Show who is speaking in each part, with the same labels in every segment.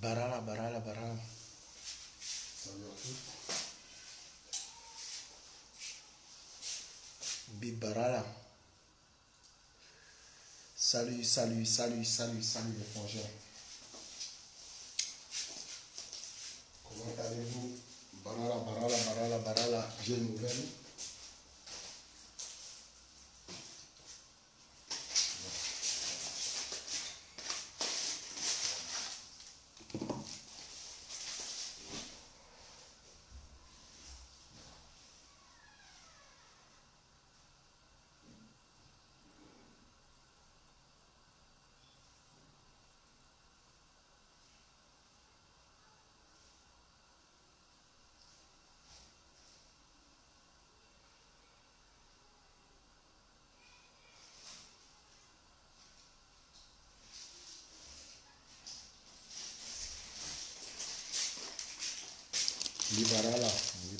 Speaker 1: Barala, barala, barala.
Speaker 2: Salut à tous.
Speaker 1: Big barala. Salut, salut, salut, salut, salut les frangins.
Speaker 2: Comment allez-vous? Barala, barala, barala, barala. J'ai une nouvelle.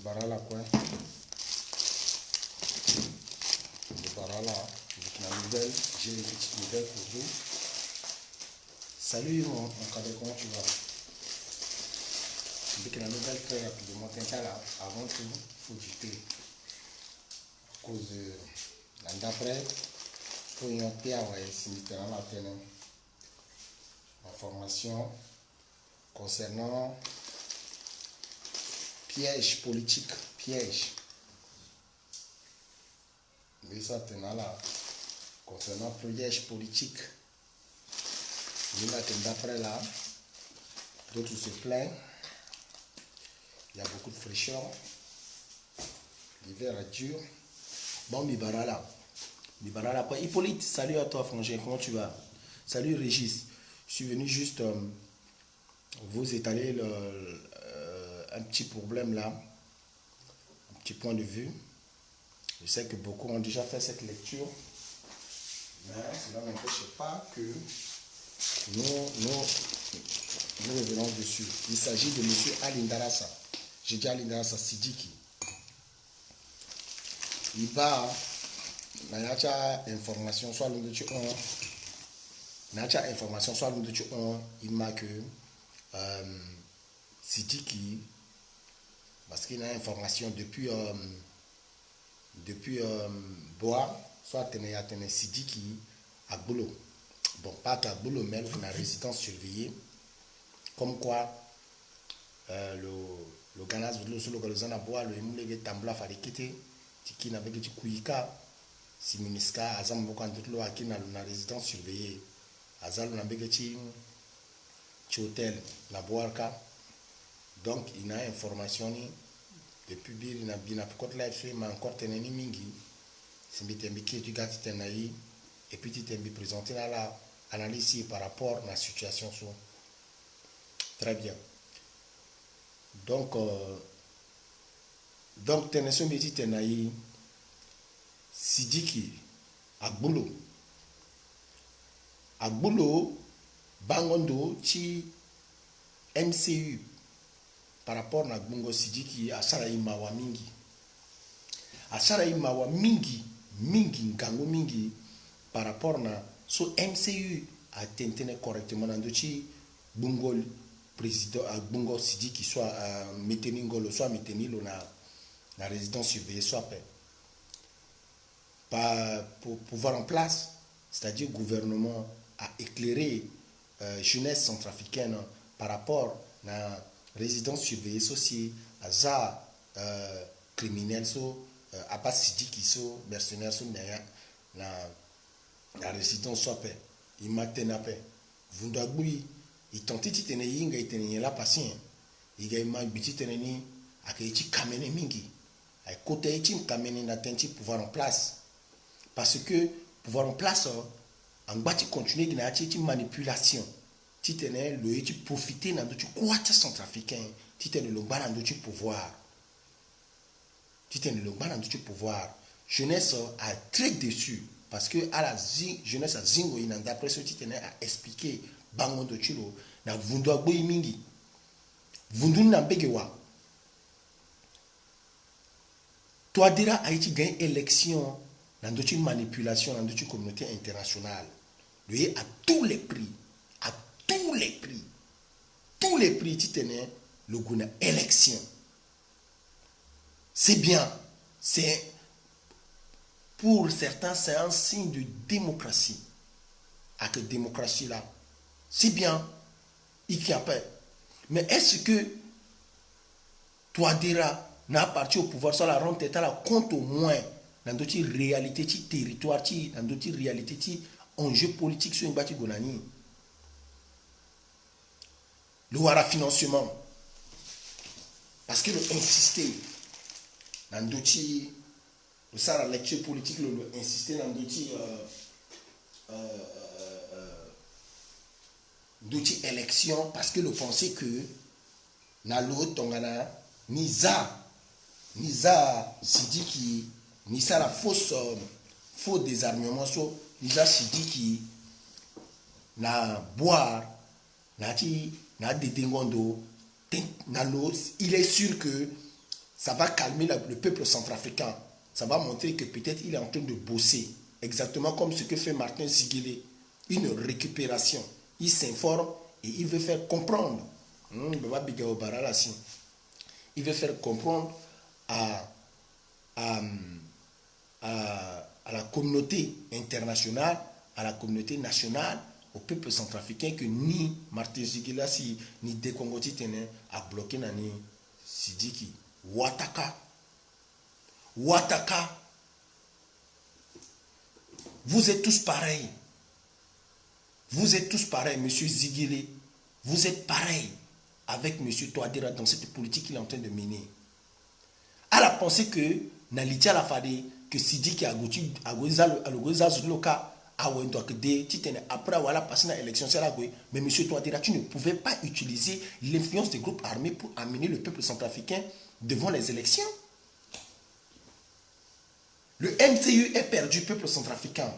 Speaker 1: Barala quoi?
Speaker 2: Barala, avec la nouvelle. J'ai une petite nouvelle pour vous.
Speaker 1: Salut mon cadet, comment tu vas? Avec la nouvelle très rapidement, là, avant tout, il faut jeter.
Speaker 2: À cause de d'après, il faut y avoir information concernant piège politique, piège. Mais ça tenant là, concernant piège politique. Nous d'après là, d'autres se plaignent. Il y a beaucoup de fraîcheur. L'hiver est dur.
Speaker 1: Bon, Bibarala quoi? Hippolyte, salut à toi frangin, comment tu vas? Salut Régis, je suis venu juste vous étaler un petit problème là, un petit point de vue. Je sais que beaucoup ont déjà fait cette lecture, mais cela n'empêche pas que nous revenons dessus. Il s'agit de M. Alindarassa. J'ai dit Alindarassa Sidiki. Il va, il y a information soit l'un de tu information soit l'un de tu il m'a que Sidiki, parce qu'il a information depuis Bois, soit tenait Sidiki à Boulo. Bon, pas à Boulo, mais une résidence surveillée. Comme quoi, le Ghana, le Bois, le Moulé Tambla Farikite, qui n'avait que du Kouika, si Miniska, Azam Bokan Tutlo, à qui n'a une résidence surveillée. Azal n'avait que du hôtel, la Boarka. Donc, il a information depuis bir il a bien apporté la fait, mais encore teneni mingi. C'est bien que tu gâtes tenaï, et puis tu t'es présenté là la analyse par rapport à la situation. Très bien. Donc, tenation métier tenaï, Sidiki, Agbulo, Bangondo, Chi, MCU, par rapport à Gbungo Sidiki, à Saraï Mawa Mingi. À Saraï Mawa Mingi, Ngango Mingi, par rapport à so MCU, à tenir correctement dans Dochi, Bungo président, à Bungo Sidiki, soit à Meteningolo, soit à Metenilo, la résidence surveillée, soit pour pouvoir en place, c'est-à-dire le gouvernement a éclairé jeunesse centrafricaine par rapport à la résidence surveillée aussi à ça criminel so à pas Sidiki so mercenaire so la résidence soit paix il m'a tenapé vous d'abui il tente de tenir yinga il tenir la patient il gagne mal biti tenir ni à que tu kamene mingi à côté tu kamene na tenti pouvoir en place parce que pouvoir en place en bas tu continues de faire une manipulation tu tenais le tu profiter dans tu quoi centrafricain tu tenais le bas dans tu pouvoir tu tenais le bas dans tu pouvoir jeunesse a très déçu parce que à la jeunesse a zingo ina d'après ce tu tenais à expliquer bango de chulo na vundu agboyi mingi vundu na begewa toi dira Haïti gagne élection dans une manipulation dans une communauté internationale lui à tous les prix tous les prix titenés, le gouvernement élection. C'est bien. C'est pour certains, c'est un signe de démocratie. Avec la démocratie là, c'est bien. Il y a pas. Mais est-ce que Touadéra n'a parti au pouvoir sur la rente état la compte au moins dans d'autres réalités, territoire, dans d'autres réalités, enjeux politiques sur une bâtie Gonani. Le Wara financement. Parce que insister dans d'autres, ça la lecture politique, insister dans d'autres élections parce que le penser que na l'autre tongana Niza Sidiki Nisa la faux désarmement so Nisa Sidiki na boire na dédengondo na l'autre, il est sûr que ça va calmer le peuple centrafricain. Ça va montrer que peut-être il est en train de bosser exactement comme ce que fait Martin Ziguélé, une récupération. Il s'informe et il veut faire comprendre. Il veut faire comprendre à la communauté internationale, à la communauté nationale, au peuple centrafricain que ni Martin Ziguélé ni Dekongoti Tene a bloqué Nani Sidiki. Ouattaka. Vous êtes tous pareils. Vous êtes tous pareils, monsieur Ziguélé. Vous êtes pareils avec monsieur Touadéra dans cette politique qu'il est en train de mener. À la pensée que Nalitia la Fade, que Sidiki a goûté à Goza Zuluka, après avoir passé l'élection, mais monsieur Touadéra, tu ne pouvais pas utiliser l'influence des groupes armés pour amener le peuple centrafricain devant les élections. Le MCU est perdu, peuple centrafricain,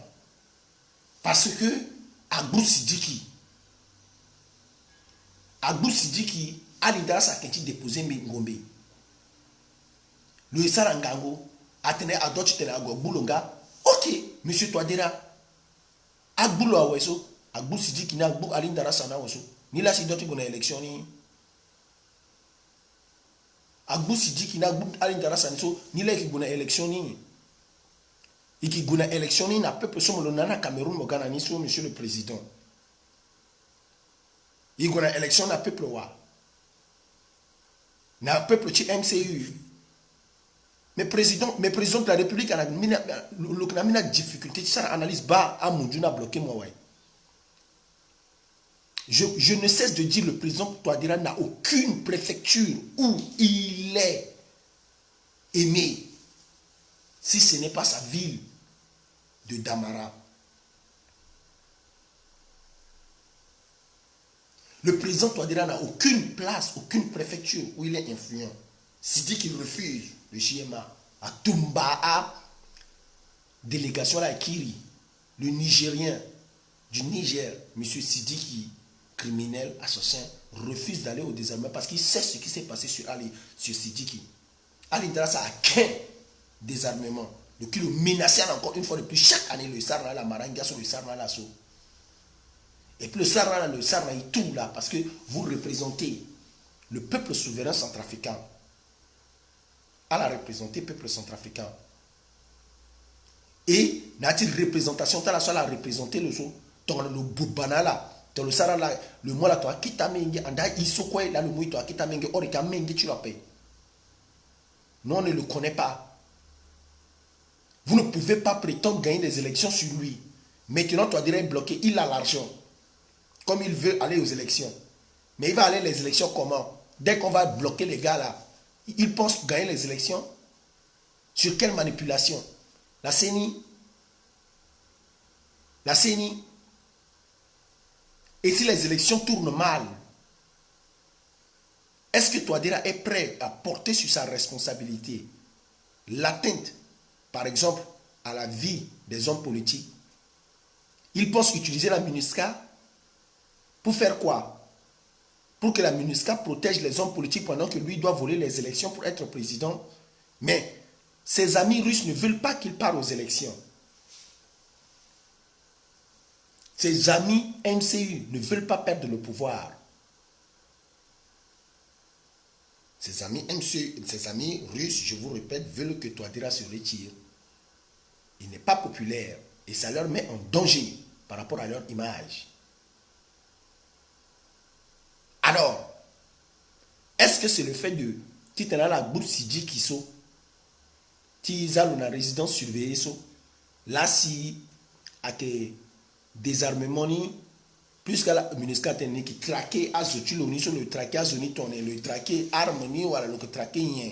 Speaker 1: parce que Agbou Sidiki, Alidara Sakenti déposé Ngombe. Le Sarangango, Atene Adoch Tenago, Boulonga, ok, monsieur Touadéra, Agbou Loaweso, Agbou Sidiki, Agbou Alindara Sana Oso, ni la Sidoti Gona élection ni. Agbou Sidiki, Agbou Alindara Sana Oso, ni la Gona élection ni. Iki guna élection ni na peuple somo le nana Cameroun mogana ni so monsieur le président. Il guna élection na peuple wa. Na peuple chi MCU. Mais président de la République a mina difficulté ça analyse bas à mon na bloqué moi ouais. Je ne cesse de dire le président Touadéra n'a aucune préfecture où il est aimé. Si ce n'est pas sa ville de Damara. Le président Touadéra n'a aucune place, aucune préfecture où il est influent. S'il dit qu'il refuse le schéma à Tumba'a, délégation à Kiri, le Nigérien du Niger, M. Sidiki, criminel, assassin, refuse d'aller au désarmement parce qu'il sait ce qui s'est passé sur Sidiki. Ali Ndarassa a qu'un désarmement. Donc il le menaçait encore une fois de plus chaque année le Sarna, la Maranga sur le Sarna, l'assaut. Et puis le Sarna, il tout là parce que vous représentez le peuple souverain centrafricain. À la représenter le peuple centrafricain. Et n'a-t-il représentation, tu as la représenter le Boubana là, dans le Sarna là, le mot là, tu as quitté Mengue, anda Isokwe là, le mot tu as quitté Mengue, or il y a Mengue, tu l'as payé. Non, on ne le connaît pas. Vous ne pouvez pas prétendre gagner des élections sur lui. Maintenant, toi, dirais bloqué, il a l'argent. Comme il veut aller aux élections. Mais il va aller les élections comment? Dès qu'on va bloquer les gars là, il pense gagner les élections. Sur quelle manipulation? La CENI. Et si les élections tournent mal, est-ce que Touadéra est prêt à porter sur sa responsabilité l'atteinte, par exemple, à la vie des hommes politiques? Il pense utiliser la MINUSCA pour faire quoi? Pour que la MINUSCA protège les hommes politiques pendant que lui doit voler les élections pour être président. Mais ses amis russes ne veulent pas qu'il parte aux élections. Ses amis MCU ne veulent pas perdre le pouvoir. Ses amis ses amis russes, je vous répète, veulent que Touadéra se retire. Il n'est pas populaire et ça leur met en danger par rapport à leur image. Alors, est-ce que c'est le fait de Titana la groupe Sidi qui sont Tizal ou la résidence surveillée là si à que désarmement puisque la MINUSCA qui traquait à Zotuloni sur le traqué à Zoniton le traqué harmonie ou le traqué rien.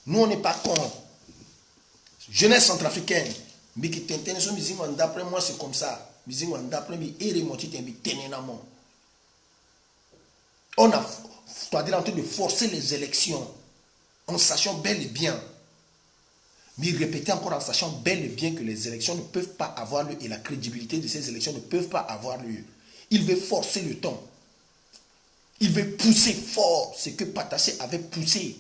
Speaker 1: Nous on n'est pas contre. Jeunesse centrafricaine, mais qui t'intéresse sur musique d'après moi c'est comme ça. Musique d'après moi et remonter on a en train de forcer les élections en sachant bel et bien, mais répéter encore en sachant bel et bien que les élections ne peuvent pas avoir lieu et la crédibilité de ces élections ne peuvent pas avoir lieu. Il veut forcer le temps. Il veut pousser fort ce que Patassé avait poussé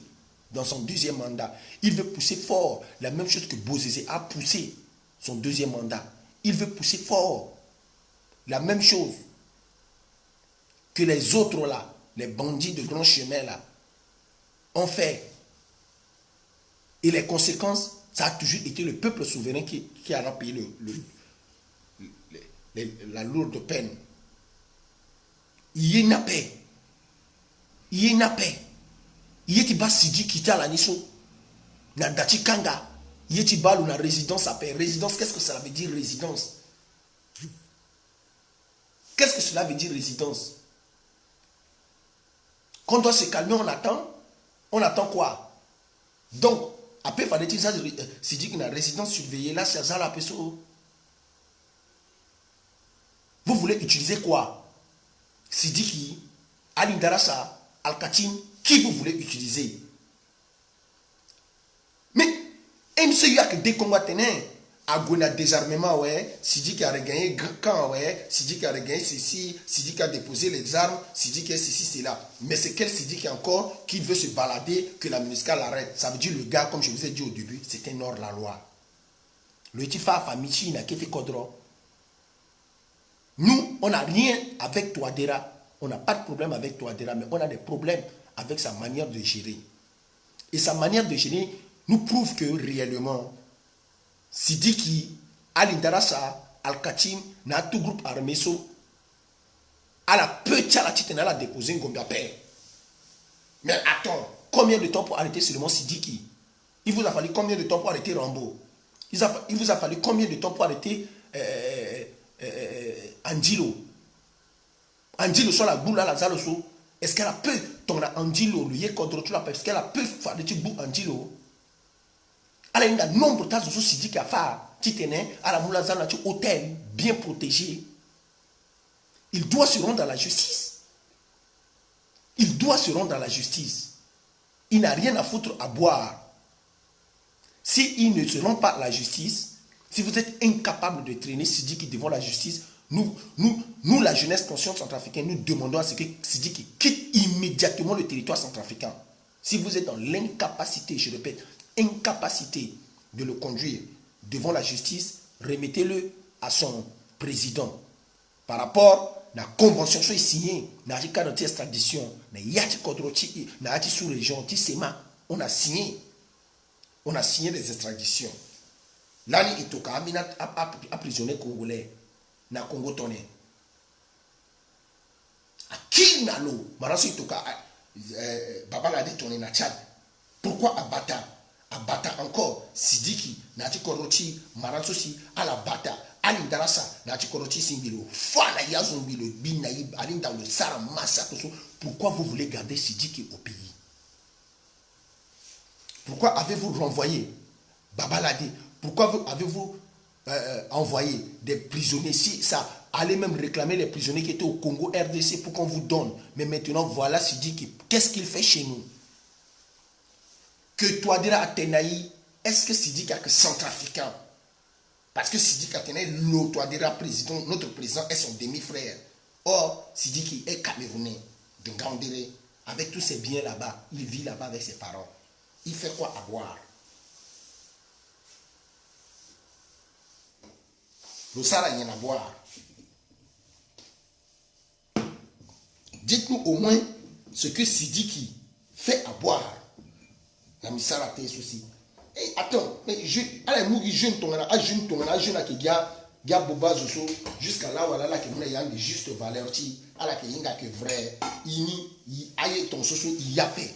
Speaker 1: dans son deuxième mandat. Il veut pousser fort la même chose que Bozizé a poussé son deuxième mandat. Il veut pousser fort la même chose que les autres là, les bandits de grand chemin là, ont fait. Et les conséquences, ça a toujours été le peuple souverain qui a payé la lourde peine. Il y a une paix. Il y a une paix. Il y a une Sidi qui à la Nisso. Na Dati Kanga. Il y a une résidence à paix. Résidence, qu'est-ce que cela veut dire résidence? Qu'est-ce que cela veut dire résidence? Quand on doit se calmer, on attend. On attend quoi? Donc, après, il fallait dire ça, c'est dit qu'il y a une résidence surveillée, là, c'est ça la personne. Vous voulez utiliser quoi? Sidiki, Ali Darassa, Al-Katim, qui vous voulez utiliser? Mais, MCU a que des combattants, Agona désarmement, ouais, Sidiki a regagné quand, ouais, Sidiki a regagné ceci, Sidiki a déposé les armes, Sidiki est ceci, c'est là. Mais c'est quel Sidiki encore qui veut se balader que la MINUSCA l'arrête? Ça veut dire le gars, comme je vous ai dit au début, c'est un hors-la-loi. Le Tifa Famichi n'a qu'était Kodro. Nous, on n'a rien avec Touadéra. On n'a pas de problème avec Touadéra, mais on a des problèmes avec sa manière de gérer. Et sa manière de gérer nous prouve que réellement, Sidiki, Ali Darassa, Al-Katim, n'a tout groupe armé, à la petite la tête, n'a déposé un Gombe paix. Mais attends, combien de temps pour arrêter seulement Sidiki? Il vous a fallu combien de temps pour arrêter Rambo? Il vous a fallu combien de temps pour arrêter Angelo? Angelo sur la boule à la Zaloso. Est-ce qu'elle a peu ton Angelo, lui, contre tout la paix? Est-ce qu'elle a peu faire des bout Angelo? Alors, il y a nombre de tas de Sidiki à faire. Titene, à la Moulazan, un hôtel bien protégé. Il doit se rendre à la justice. Il doit se rendre à la justice. Il n'a rien à foutre à boire. S'il ne se rend pas à la justice, si vous êtes incapable de traîner Sidiki devant la justice, nous, la jeunesse consciente centrafricaine, nous demandons à ce que Sidiki quitte immédiatement le territoire centrafricain. Si vous êtes dans l'incapacité, je répète, incapacité de le conduire devant la justice, remettez-le à son président. Par rapport à la convention qui est signée, dans le cadre de l'extradition, dans la sous-région, on a signé. On a signé des extraditions. L'année Itoka a prisonnier congolais na Congo toné. À qui n'a l'eau? Marasso Itoka Baba l'a dit tourné na Tchad. Pourquoi Abata? Abata encore Sidiki Nati Korochi Marasso si à la Bata. Ali Darassa Nati Korochi Simbilo. Fala Yazumbilo Binaïb Ali dans le Sara massacre. Pourquoi vous voulez garder Sidiki au pays? Pourquoi avez-vous renvoyé Baba l'a dit. Pourquoi avez-vous envoyé des prisonniers? Si ça allait même réclamer les prisonniers qui étaient au Congo RDC pour qu'on vous donne. Mais maintenant, voilà Sidiki. Qu'est-ce qu'il fait chez nous? Que Touadéra Atenaï, est-ce que Sidiki a que centrafricain? Parce que Sidiki Atenaï, le Touadéra président, notre président est son demi-frère. Or, Sidiki est camerounais de Gandéré. Avec tous ses biens là-bas, il vit là-bas avec ses parents. Il fait quoi à boire? Le Sahara, il y en a à boire. Dites-nous au moins ce que Sidiki fait à boire. La misala te souci. Et attends, mais je, allez, moi, jeune tongana, qui a boba zoso, jusqu'à là où là, qui a de juste valeur, à la qui a que vrai, il aille ton soso, il y a paix.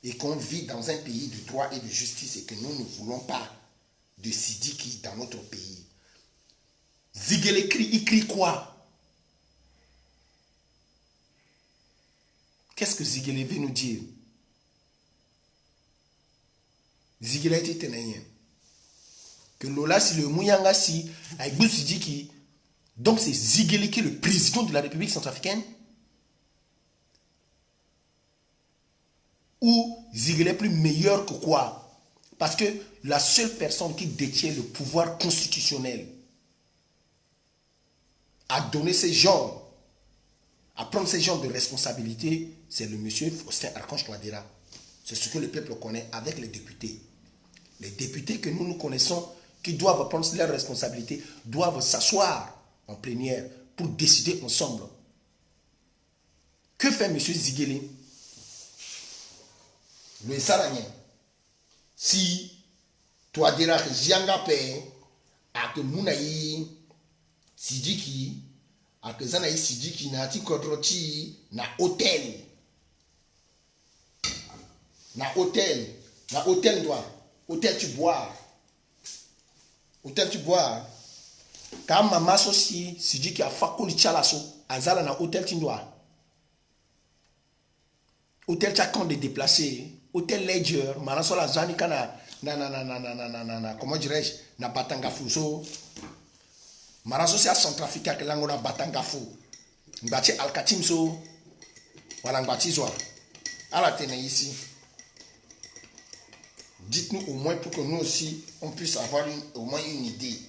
Speaker 1: Et qu'on vit dans un pays de droit et de justice et que nous ne voulons pas de Sidiki dans notre pays. Ziguele il crie quoi? Qu'est-ce que Ziguele veut nous dire? Ziguele a été ténéen. Que Lola, si le Mouyanga, si, avec Bou Sidiki, donc c'est Ziguele qui est le président de la République centrafricaine? Ou Ziguele est plus meilleur que quoi? Parce que la seule personne qui détient le pouvoir constitutionnel à donner ces genres, à prendre ces genres de responsabilités, c'est le monsieur Faustin Archange Touadéra. C'est ce que le peuple connaît avec les députés. Les députés que nous connaissons, qui doivent prendre leurs responsabilités, doivent s'asseoir en plénière pour décider ensemble. Que fait M. Ziguele? Le Saranien, si Touadéra Jianga Pé, à que Mounaï, Sidiki, à que Zanaï Sidiki, na ti kodroti, na hôtel. Na hôtel doit. Hôtel tu bois. Hôtel tu bois. Quand maman aussi, Sidiki a fakoli chalaso, azala na hôtel tu dois. Hôtel tu as quand de déplacer. Hôtel Ledger, Maraso la Zanika na, comment dirais-je, na Batanga Fuso. Maraso c'est à Centrafrique que l'ango na Batanga Fu. Mbati Alkatimso, voilà Mbati Zoa. À la télé ici. Dites-nous au moins pour que nous aussi, on puisse avoir au moins une idée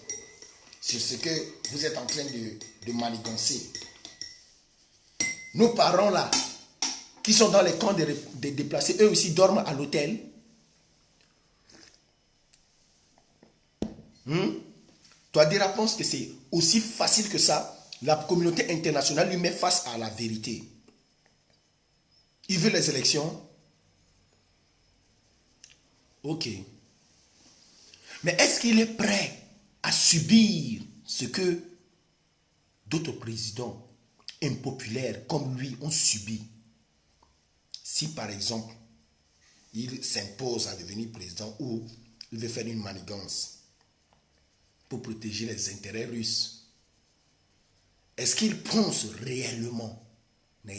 Speaker 1: sur ce que vous êtes en train de manigancer. Nos parents là, qui sont dans les camps de déplacés, eux aussi dorment à l'hôtel. Touadéra pense que c'est aussi facile que ça. La communauté internationale lui met face à la vérité. Il veut les élections. Ok. Mais est-ce qu'il est prêt à subir ce que d'autres présidents impopulaires comme lui ont subi? Si par exemple, il s'impose à devenir président ou il veut faire une manigance pour protéger les intérêts russes, est-ce qu'il pense réellement que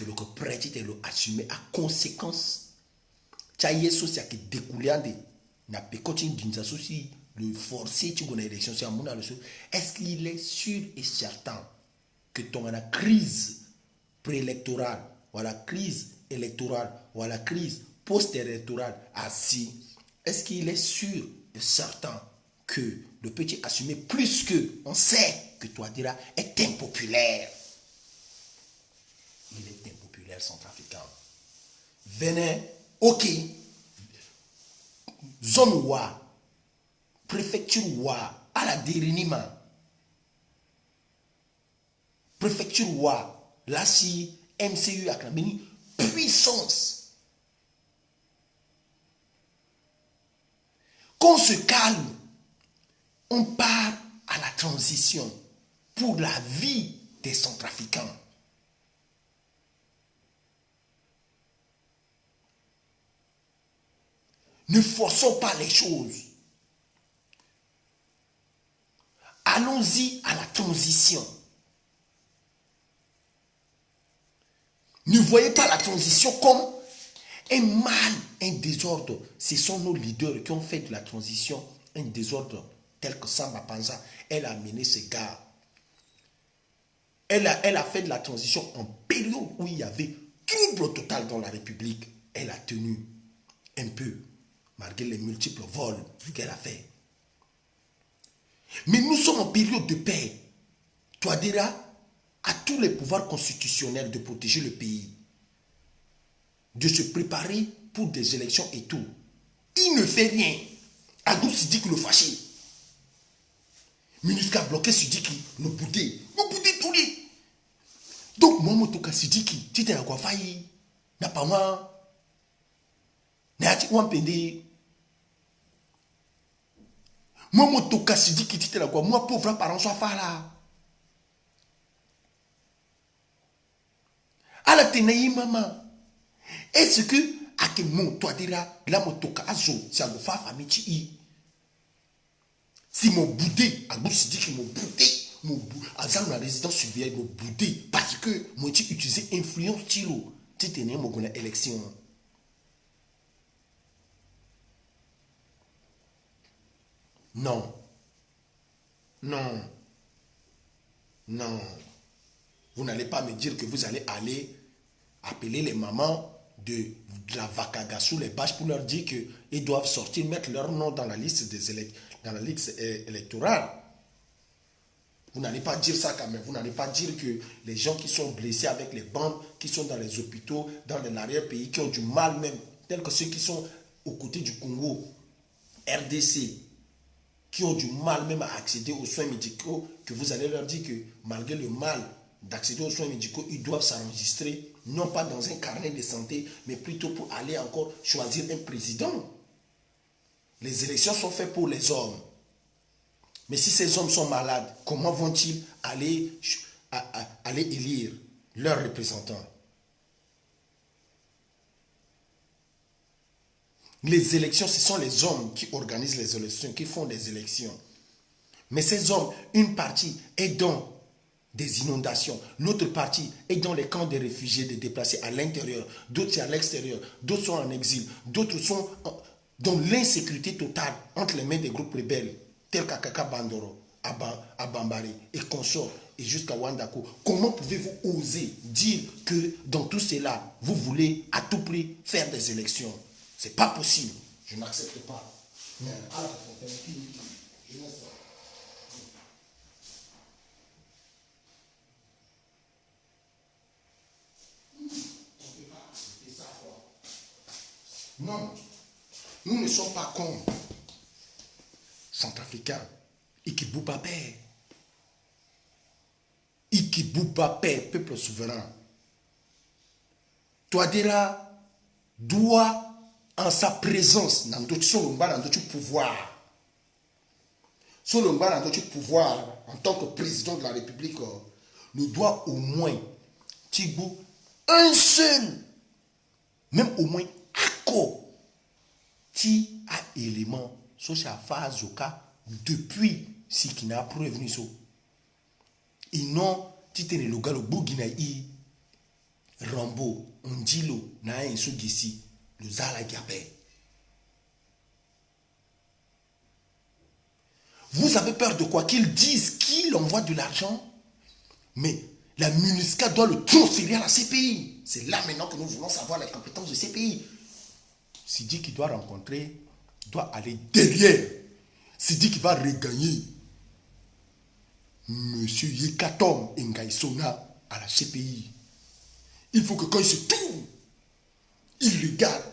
Speaker 1: le prêt est assumé à conséquence? Le forcer une élection, est-ce qu'il est sûr et certain que ton crise préélectorale, ou la crise électorale, ou la crise post-électorale assis, est-ce qu'il est sûr et certain que le petit assumé plus que on sait que Touadéra est impopulaire? Il est impopulaire centrafricain. Venez, ok, zone Ouah, préfecture Ouah, à la Dérinima, préfecture Ouah, là si MCU a Krabeni, puissance. Qu'on se calme, on part à la transition pour la vie des Centrafricains. Ne forçons pas les choses. Allons-y à la transition. Ne voyez pas la transition comme un mal, un désordre. Ce sont nos leaders qui ont fait de la transition un désordre tel que Samba Panza. Elle a mené ses gars. Elle a fait de la transition en période où il y avait trouble total dans la République. Elle a tenu un peu, malgré les multiples vols qu'elle a fait. Mais nous sommes en période de paix. Touadéra a tous les pouvoirs constitutionnels de protéger le pays, de se préparer pour des élections et tout. Il ne fait rien. Adou Sidiki le fâché. Minuska bloqué Sidiki, le boudé tout dit. Donc, Momo Touka Sidiki, tu t'es à quoi failli. n'a pas moi. N'a pas moi pédé. Moi, mon toka si dit qui la quoi. Moi, pauvre parent, soit pas là. À la ténaï, maman. Est-ce que, à que mon toi dira, là, mon toka azo, c'est un fa famille chi. Si mon boudé, à bout si dit que mon boudé, à ça, la résidence surveillée, mon boudé, parce que moi, j'ai utilisé influence tilo. Tu t'es né, mon élection. Non. Non. Non. Vous n'allez pas me dire que vous allez aller appeler les mamans de la Vakagassou, les bâches, pour leur dire qu'ils doivent sortir, mettre leur nom dans la liste, dans la liste électorale. Vous n'allez pas dire ça quand même. Vous n'allez pas dire que les gens qui sont blessés avec les bandes, qui sont dans les hôpitaux, dans l'arrière-pays, qui ont du mal même, tels que ceux qui sont aux côtés du Congo, RDC, qui ont du mal même à accéder aux soins médicaux, que vous allez leur dire que malgré le mal d'accéder aux soins médicaux, ils doivent s'enregistrer, non pas dans un carnet de santé, mais plutôt pour aller encore choisir un président. Les élections sont faites pour les hommes. Mais si ces hommes sont malades, comment vont-ils aller élire leurs représentants? Les élections, ce sont les hommes qui organisent les élections, qui font des élections. Mais ces hommes, une partie est dans des inondations, l'autre partie est dans les camps des réfugiés, des déplacés à l'intérieur, d'autres c'est à l'extérieur, d'autres sont en exil, d'autres sont dans l'insécurité totale entre les mains des groupes rebelles, tels qu'Akaka Bandoro, à Bambari et consorts, et jusqu'à Wandako. Comment pouvez-vous oser dire que dans tout cela, vous voulez à tout prix faire des élections? C'est pas possible. Je n'accepte pas. Non, nous ne sommes pas comme Centrafricains. Ikiboubape. Ikiboubape, peuple souverain. Touadéra doit, en sa présence, dans notre pouvoir. Sur le pouvoir, en tant que président de la République, nous doit au moins, Tibou, un seul, même au moins, Ako, qui a élément, sur sa phase au cas, depuis ce qui n'a pas revenu ça. Et non, Titene Logalo Bouginaï, Rambo, Ondilo, Naïn Sogisi, le Zala Gabé. Vous avez peur de quoi? Qu'ils disent qu'il envoie de l'argent, mais la MINUSCA doit le transférer à la CPI. C'est là maintenant que nous voulons savoir les compétences de CPI. Sidi qui doit rencontrer, doit aller derrière. Sidi qui va regagner Monsieur Yekatom Ngaïsona à la CPI. Il faut que quand il se tourne, il regarde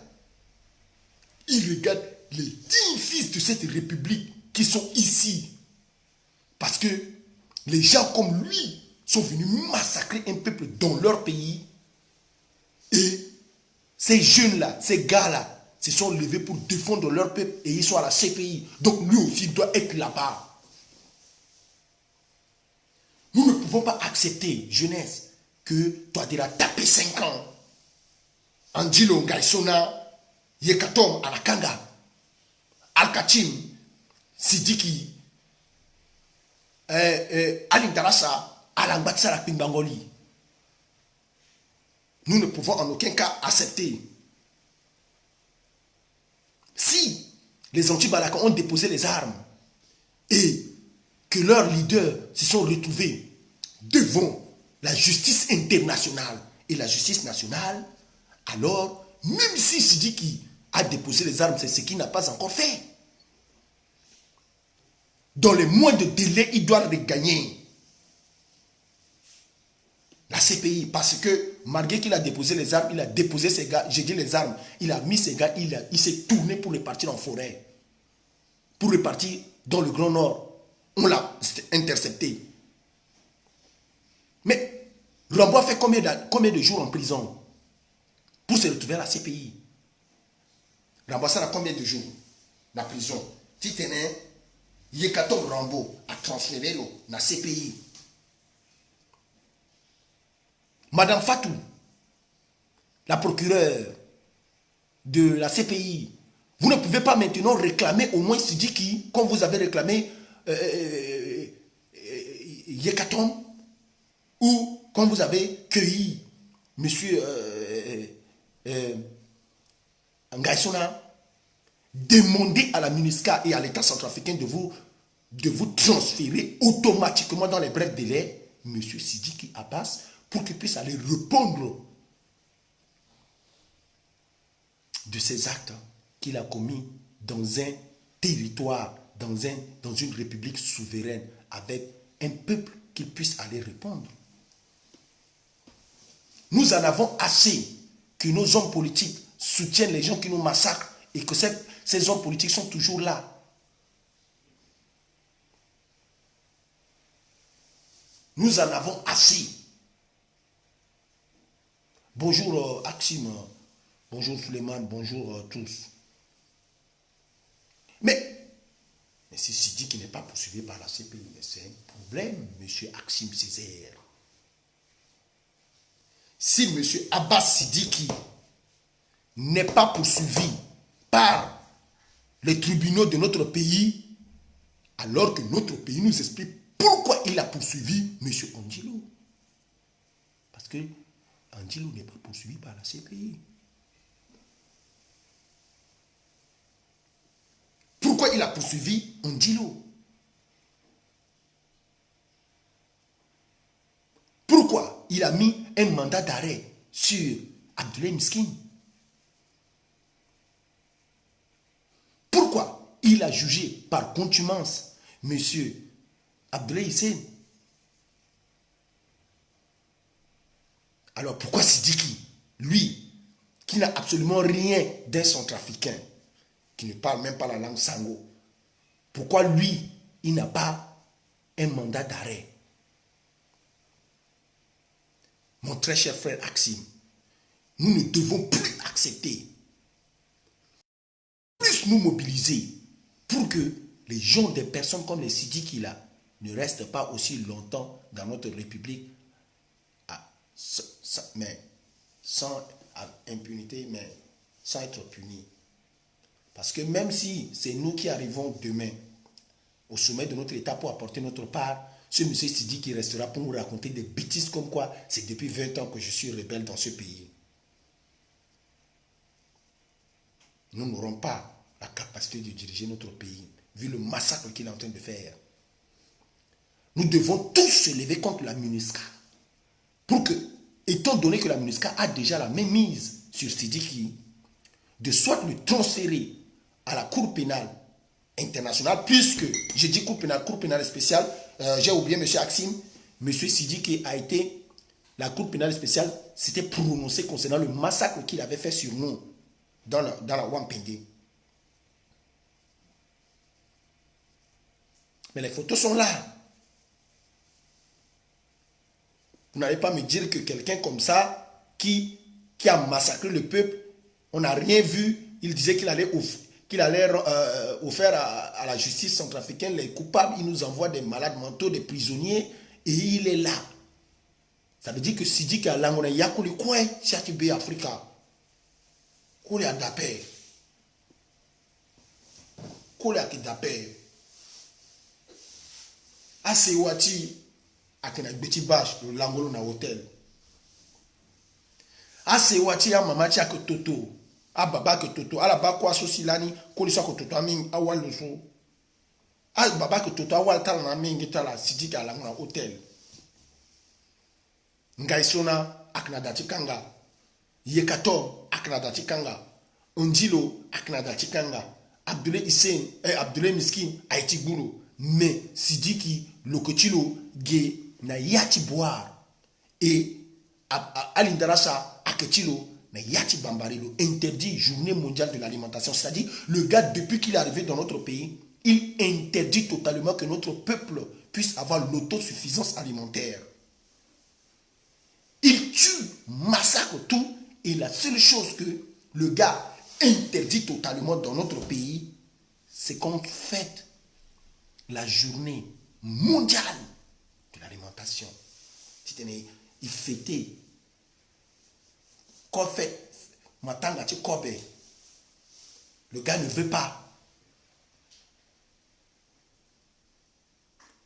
Speaker 1: les 10 fils de cette république qui sont ici. Parce que les gens comme lui sont venus massacrer un peuple dans leur pays. Et ces jeunes-là, ces gars-là, se sont levés pour défendre leur peuple et ils sont à la CPI. Donc lui aussi doit être là-bas. Nous ne pouvons pas accepter, jeunesse, que toi tu as tapé 5 ans. Andilo Ngaïsona, Yekatom Alakanga, Al-Kachim, Sidiki, Alim Darassa, Alangbatsa la Pimbangoli. Nous ne pouvons en aucun cas accepter. Si les anti-Balaka ont déposé les armes et que leurs leaders se sont retrouvés devant la justice internationale et la justice nationale, alors, même si Sidiki a déposé les armes, c'est ce qu'il n'a pas encore fait. Dans les mois de délai, il doit regagner la CPI, parce que malgré qu'il a déposé les armes, il a déposé ses gars, j'ai dit les armes, il a mis ses gars, il s'est tourné pour repartir en forêt, pour repartir dans le Grand Nord. On l'a intercepté. Mais Rambo a fait combien de jours en prison? pour se retrouver à la CPI. Ramboissana a combien de jours dans la prison? Si tu es Yekatom Rambo a transféré dans la CPI. Madame Fatou, la procureure de la CPI, vous ne pouvez pas maintenant réclamer au moins Sidiki, comme vous avez réclamé Yekatom, ou comme vous avez cueilli monsieur Ngaïsona, demandez à la MINUSCA et à l'État centrafricain de vous transférer automatiquement dans les brefs délais monsieur Sidiki Abbas pour qu'il puisse aller répondre de ces actes qu'il a commis dans un territoire, dans une république souveraine, avec un peuple qu'il puisse aller répondre. Nous en avons assez que nos hommes politiques soutiennent les gens qui nous massacrent et que ces hommes politiques sont toujours là. Nous en avons assez. Bonjour Axime, bonjour Suleiman, bonjour tous. Mais c'est Sidi qui n'est pas poursuivi par la CPI. Mais c'est un problème, monsieur Axime Césaire. Si monsieur Abbas Sidiki n'est pas poursuivi par les tribunaux de notre pays, alors que notre pays nous explique pourquoi il a poursuivi monsieur Angelo. Parce que Angelo n'est pas poursuivi par la CPI. Pourquoi il a poursuivi Angelo? Pourquoi il a mis un mandat d'arrêt sur Abdoulaye Miskine? Pourquoi il a jugé par contumace M. Abdoulaye Hissène? Alors pourquoi Sidiki, lui, qui n'a absolument rien d'un centrafricain, qui ne parle même pas la langue sango, pourquoi lui, il n'a pas un mandat d'arrêt? Mon très cher frère Axime, nous ne devons plus accepter, plus nous mobiliser pour que les gens, des personnes comme les Sidiki là, ne restent pas aussi longtemps dans notre République mais sans impunité, mais sans être punis. Parce que même si c'est nous qui arrivons demain au sommet de notre État pour apporter notre part, ce monsieur Sidiki qui restera pour nous raconter des bêtises comme quoi c'est depuis 20 ans que je suis rebelle dans ce pays. Nous n'aurons pas la capacité de diriger notre pays, vu le massacre qu'il est en train de faire. Nous devons tous se lever contre la MINUSCA pour que, étant donné que la MINUSCA a déjà la même mise sur Sidiki, de soit le transférer à la Cour pénale internationale, puisque, je dis Cour pénale spéciale, j'ai oublié M. Axime, M. Sidiki a été, la Cour pénale spéciale s'était prononcée concernant le massacre qu'il avait fait sur nous dans la Wampende. Mais les photos sont là. Vous n'allez pas me dire que quelqu'un comme ça, qui a massacré le peuple, on n'a rien vu, il disait qu'il allait offrir à la justice centrafricaine les coupables, il nous envoie des malades mentaux, des prisonniers, et il est là. Ça veut dire que Sidiki a l'angone yakuli quoi, Siatibé Africa. Kouli a dapé. Kouli a dapé. Ase wati akena beti bash le langolo na hôtel. Ase wati ya mama tia ke toto. A baba ke toto. A la ba kwa so silani kouli so ke toto aming awal lo so. A baba ke toto awal tala na mingi tala Sidiki a langona hôtel. Ngaïsona akena dati kanga. Yekatom akena dati kanga. Ondilo akena dati kanga. Abdoulaye Hissène, Abdoulaye Miskine a été gourou. Mais Sidiki, Lokotilo, Ge, na yati boire. Et Alindarasa, Aketilo, na yati bambarilo. Interdit journée mondiale de l'alimentation. C'est-à-dire, le gars, depuis qu'il est arrivé dans notre pays, il interdit totalement que notre peuple puisse avoir l'autosuffisance alimentaire. Il tue, massacre tout Et la seule chose que le gars interdit totalement dans notre pays, c'est qu'on fête la journée mondiale de l'alimentation. Il fêtait. Qu'on fait, le gars ne veut pas.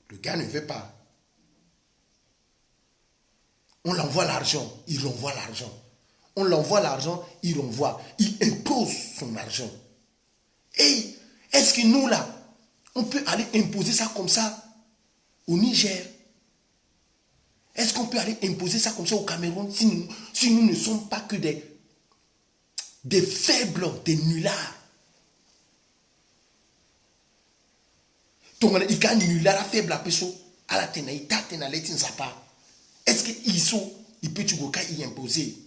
Speaker 1: Le gars ne veut pas. On l'envoie l'argent, il renvoie l'argent. On l'envoie l'argent, il renvoie. Il impose son argent. Et est-ce que nous là, on peut aller imposer ça comme ça au Niger? Est-ce qu'on peut aller imposer ça comme ça au Cameroun si nous ne sommes pas que des faibles, des nullards? Il y a un nullard faible à peso à la tenaïta tenaletin zapa. Est-ce qu'il peut y imposer?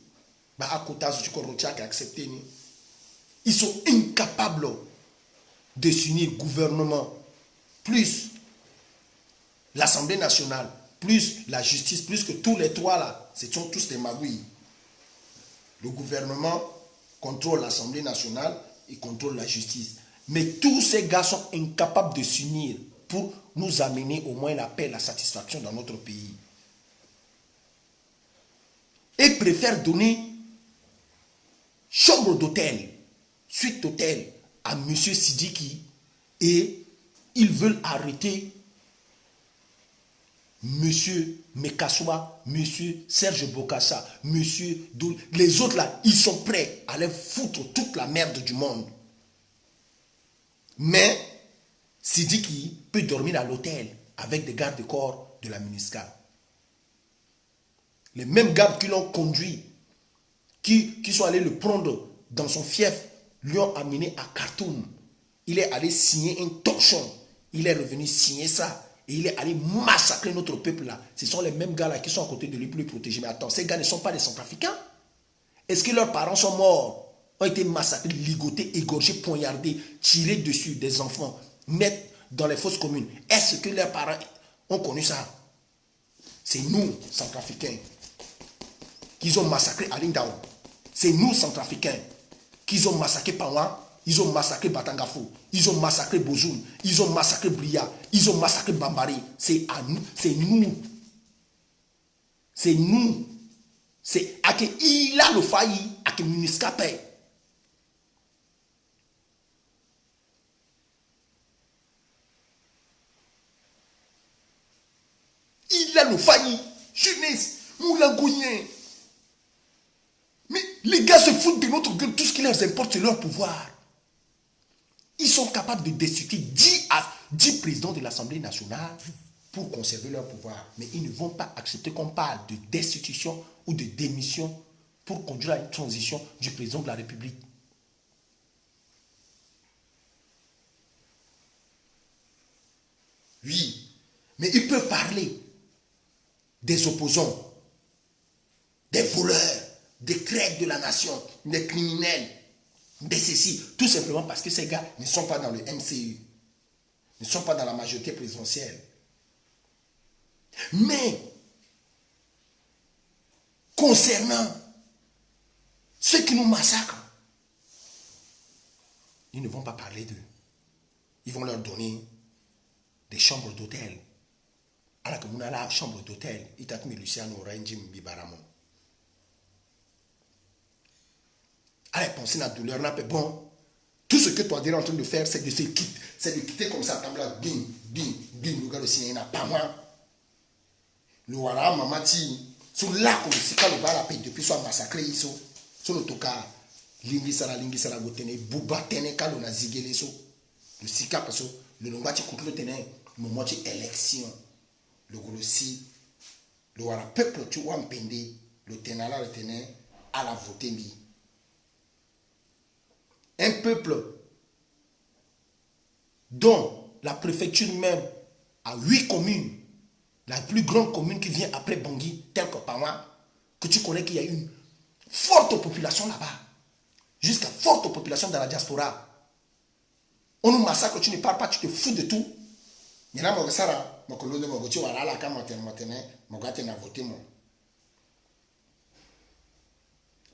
Speaker 1: Ils sont incapables de s'unir, gouvernement, plus l'Assemblée nationale, plus la justice, plus que tous les trois là, ce sont tous des magouilles. Le gouvernement contrôle l'Assemblée nationale et contrôle la justice. Mais tous ces gars sont incapables de s'unir pour nous amener au moins la paix et la satisfaction dans notre pays. Et préfèrent donner chambre d'hôtel, suite d'hôtel à M. Sidiki et ils veulent arrêter M. Mekassoua, M. Serge Bokassa, M. Doul. Les autres là, ils sont prêts à aller foutre toute la merde du monde. Mais Sidiki peut dormir à l'hôtel avec des gardes de corps de la MINUSCA. Les mêmes gardes qui l'ont conduit, qui sont allés le prendre dans son fief, lui ont amené à Khartoum. Il est allé signer un torchon. Il est revenu signer ça. Et il est allé massacrer notre peuple là. Ce sont les mêmes gars là qui sont à côté de lui pour le protéger. Mais attends, ces gars ne sont pas des Centrafricains? Est-ce que leurs parents sont morts, ont été massacrés, ligotés, égorgés, poignardés, tirés dessus, des enfants, mettre dans les fosses communes? Est-ce que leurs parents ont connu ça? C'est nous, Centrafricains, qu'ils ont massacré à Lindao. C'est nous, Centrafricains, qu'ils ont massacré Pawa, ils ont massacré Batangafo, ils ont massacré Bozoum, ils ont massacré Bria, ils ont massacré Bambari. C'est à nous, c'est nous. C'est nous. C'est à que il a le failli, à que MINUSCA paye. Il a le failli. Jeunesse, Moulangouyen. Mais les gars se foutent de notre gueule. Tout ce qui leur importe, c'est leur pouvoir. Ils sont capables de destituer 10 présidents de l'Assemblée nationale pour conserver leur pouvoir. Mais ils ne vont pas accepter qu'on parle de destitution ou de démission pour conduire à une transition du président de la République. Oui, mais ils peuvent parler des opposants, des voleurs, des traîtres de la nation, des criminels, des ceci, tout simplement parce que ces gars ne sont pas dans le MCU, ne sont pas dans la majorité présidentielle. Mais, concernant ceux qui nous massacrent, ils ne vont pas parler d'eux. Ils vont leur donner des chambres d'hôtel. Alors que nous avons la chambre d'hôtel, il t'a mis Luciano Renjim Bibaramo. Allez, penser à la douleur, là, bon, tout ce que toi es en train de faire, c'est de se quitter, c'est de quitter comme ça, bing, bing, bing, le gars de cinéma, pas moi. Le wara, mamati, sur là, comme si quand le bar a payé depuis soit massacré, ils sont, sur le toka, lingi sara, gotene, bouba tene, quand on a zigué les so, le sika, parce que le longati coûte le tene, mon moitié élection, le grossi, le wara, peuple, tu vois, mpende, le tenala, le tene, à la voter, mi. Un peuple dont la préfecture même a 8 communes, la plus grande commune qui vient après Bangui, tel que Pawa, que tu connais qu'il y a une forte population là-bas, jusqu'à forte population dans la diaspora. On nous massacre, tu ne parles pas, tu te fous de tout.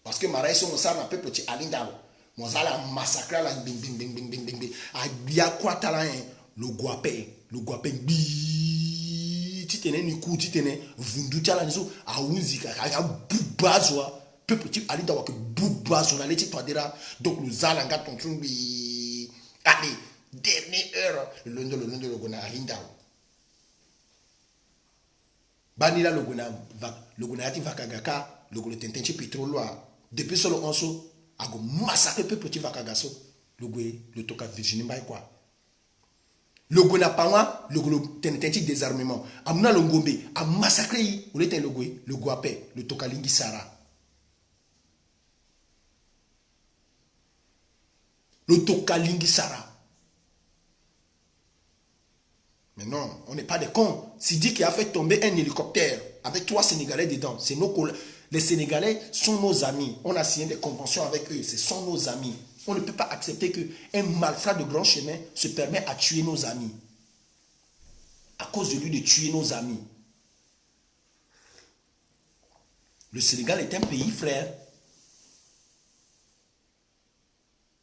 Speaker 1: Parce que Maraï sont ça un peuple qui alindalo. Mozala massacre la bing bing bing bing bing bing bing. A bien quoi talent le guapé bi. Tu tenais ni coup, tu tenais vundu tala niso a unzika a bubazwa. Peuple qui alindalo que bubazwa na leti twadera. Donc nous allons ton truc bi. Allez, dernière heure le lundi le gona alindalo. Banila le gona ati vakagaka le gona tentenchi pétrole depuis solo onso a go massacrer peu petit vakagaso le toka Virginie Bay quoi le gona pangwa le tentenchi désarmement amna le ngombe a massacrer ou le guapé le toka lingi sara le toka lingi sara. Mais non, on n'est pas des cons. Sidi qui a fait tomber un hélicoptère avec 3 Sénégalais dedans. C'est nos collègues. Les Sénégalais sont nos amis. On a signé des conventions avec eux. Ce sont nos amis. On ne peut pas accepter qu'un malfrat de grand chemin se permet à tuer nos amis. À cause de lui de tuer nos amis. Le Sénégal est un pays frère.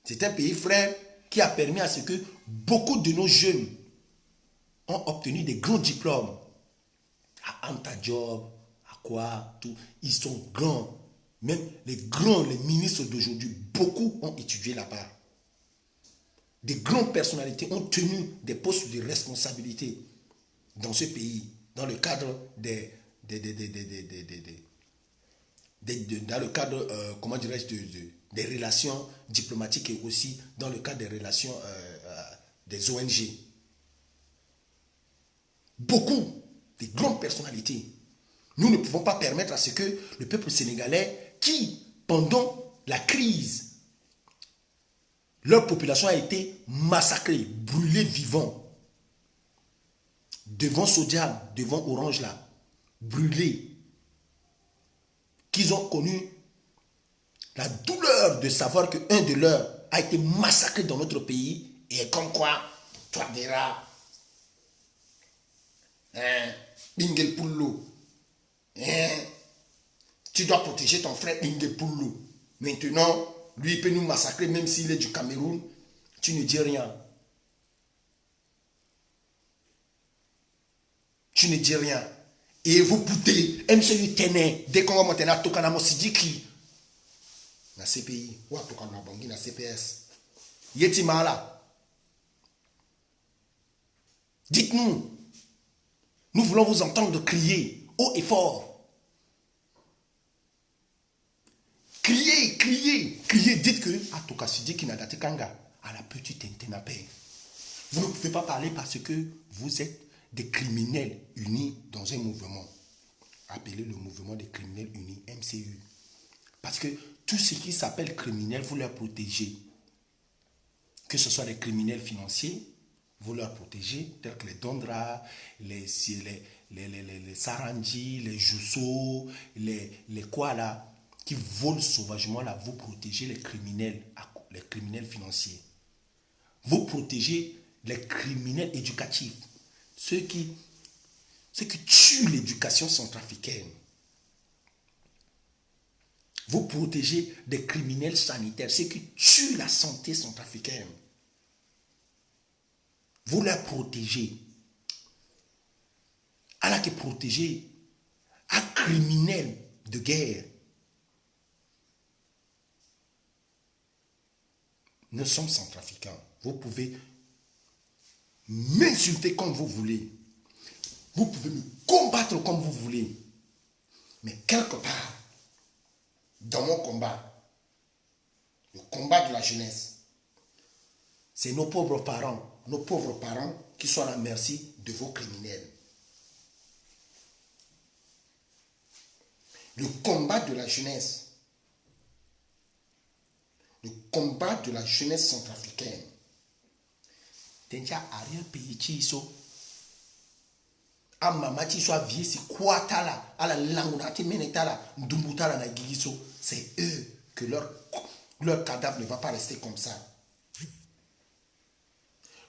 Speaker 1: C'est un pays frère qui a permis à ce que beaucoup de nos jeunes ont obtenu des grands diplômes. À Anta Job, à quoi, tout. Ils sont grands. Même les grands, les ministres d'aujourd'hui, beaucoup ont étudié là-bas. Des grandes personnalités ont tenu des postes de responsabilité dans ce pays, dans le cadre des dans le cadre, comment dirais-je, des relations diplomatiques et aussi dans le cadre des relations des ONG. Beaucoup de grandes personnalités. Nous ne pouvons pas permettre à ce que le peuple sénégalais, qui, pendant la crise, leur population a été massacrée, brûlée vivant, devant Sodiam, devant Orange là, brûlés, qu'ils ont connu la douleur de savoir qu'un de leurs a été massacré dans notre pays, et comme quoi, toi verras, Bingel Poulou. Tu dois protéger ton frère Bingel Poulou. Maintenant, lui il peut nous massacrer même s'il est du Cameroun. Tu ne dis rien. Tu ne dis rien. Et vous poutez, MCU Téné, dès qu'on va monter à Tokanamo Sidiki, na CPI, ou à Tokanamo Bangi, na CPS. Yeti Mala. Dites-nous. Nous voulons vous entendre crier haut et fort. Criez, criez, criez. Dites que à Tokasidi qui n'a daté Kanga, à la petite Ntenape. Vous ne pouvez pas parler parce que vous êtes des criminels unis dans un mouvement. Appelez le mouvement des criminels unis, MCU. Parce que tout ce qui s'appelle criminel, vous leur protégez. Que ce soit les criminels financiers, vous leur protégez, tels que les Dondra, les Saranji, les Jusso, les quoi là, qui volent sauvagement là, vous protégez les criminels financiers. Vous protégez les criminels éducatifs, ceux qui tuent l'éducation centrafricaine. Vous protégez des criminels sanitaires, ceux qui tuent la santé centrafricaine. Vous la protégez. Alors que protéger un criminel de guerre. Nous sommes centrafricains. Vous pouvez m'insulter comme vous voulez. Vous pouvez me combattre comme vous voulez. Mais quelque part, dans mon combat, le combat de la jeunesse, c'est nos pauvres parents qui sont à la merci de vos criminels. Le combat de la jeunesse, centrafricaine. Tenja arrière pays chiso. A mama chiso a vie si quoi tala, a la langunati menetala, ndumbutala na gigiso. C'est eux que leur cadavre ne va pas rester comme ça.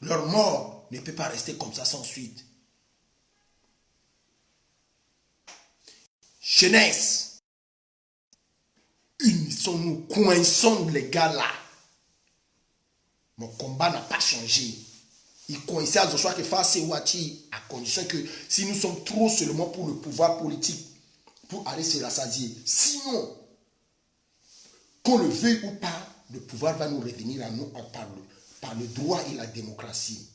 Speaker 1: Leur mort ne peut pas rester comme ça sans suite. Jeunesse, Unissons-nous, coinçons les gars là. Mon combat n'a pas changé. Il coince à Joshua que face Wati à condition que si nous sommes trop seulement pour le pouvoir politique, pour aller se rassasier. Sinon, qu'on le veuille ou pas, le pouvoir va nous revenir à nous par le droit et la démocratie.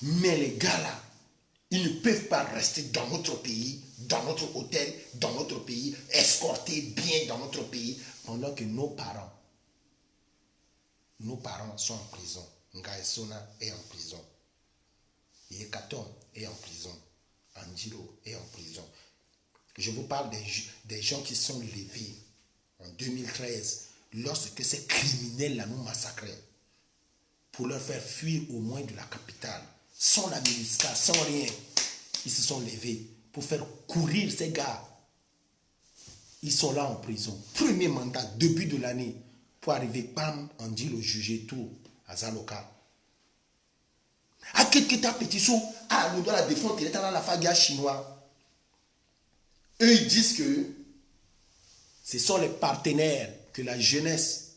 Speaker 1: Mais les gars là, ils ne peuvent pas rester dans notre pays, dans notre hôtel, dans notre pays, escortés bien dans notre pays, pendant que nos parents sont en prison. Ngaesona est en prison. Yekaton est en prison. Andilo est en prison. Je vous parle des gens qui sont levés en 2013, lorsque ces criminels-là nous massacraient, pour leur faire fuir au moins de la capitale, sans la MINUSCA, sans rien. Ils se sont levés pour faire courir ces gars. Ils sont là en prison. Premier mandat, début de l'année, pour arriver, bam, on dit le juger tout à Zaloka. À quelqu'un petit saut, nous doit la défendre, il est dans la faga chinois. Eux, ils disent que ce sont les partenaires que la jeunesse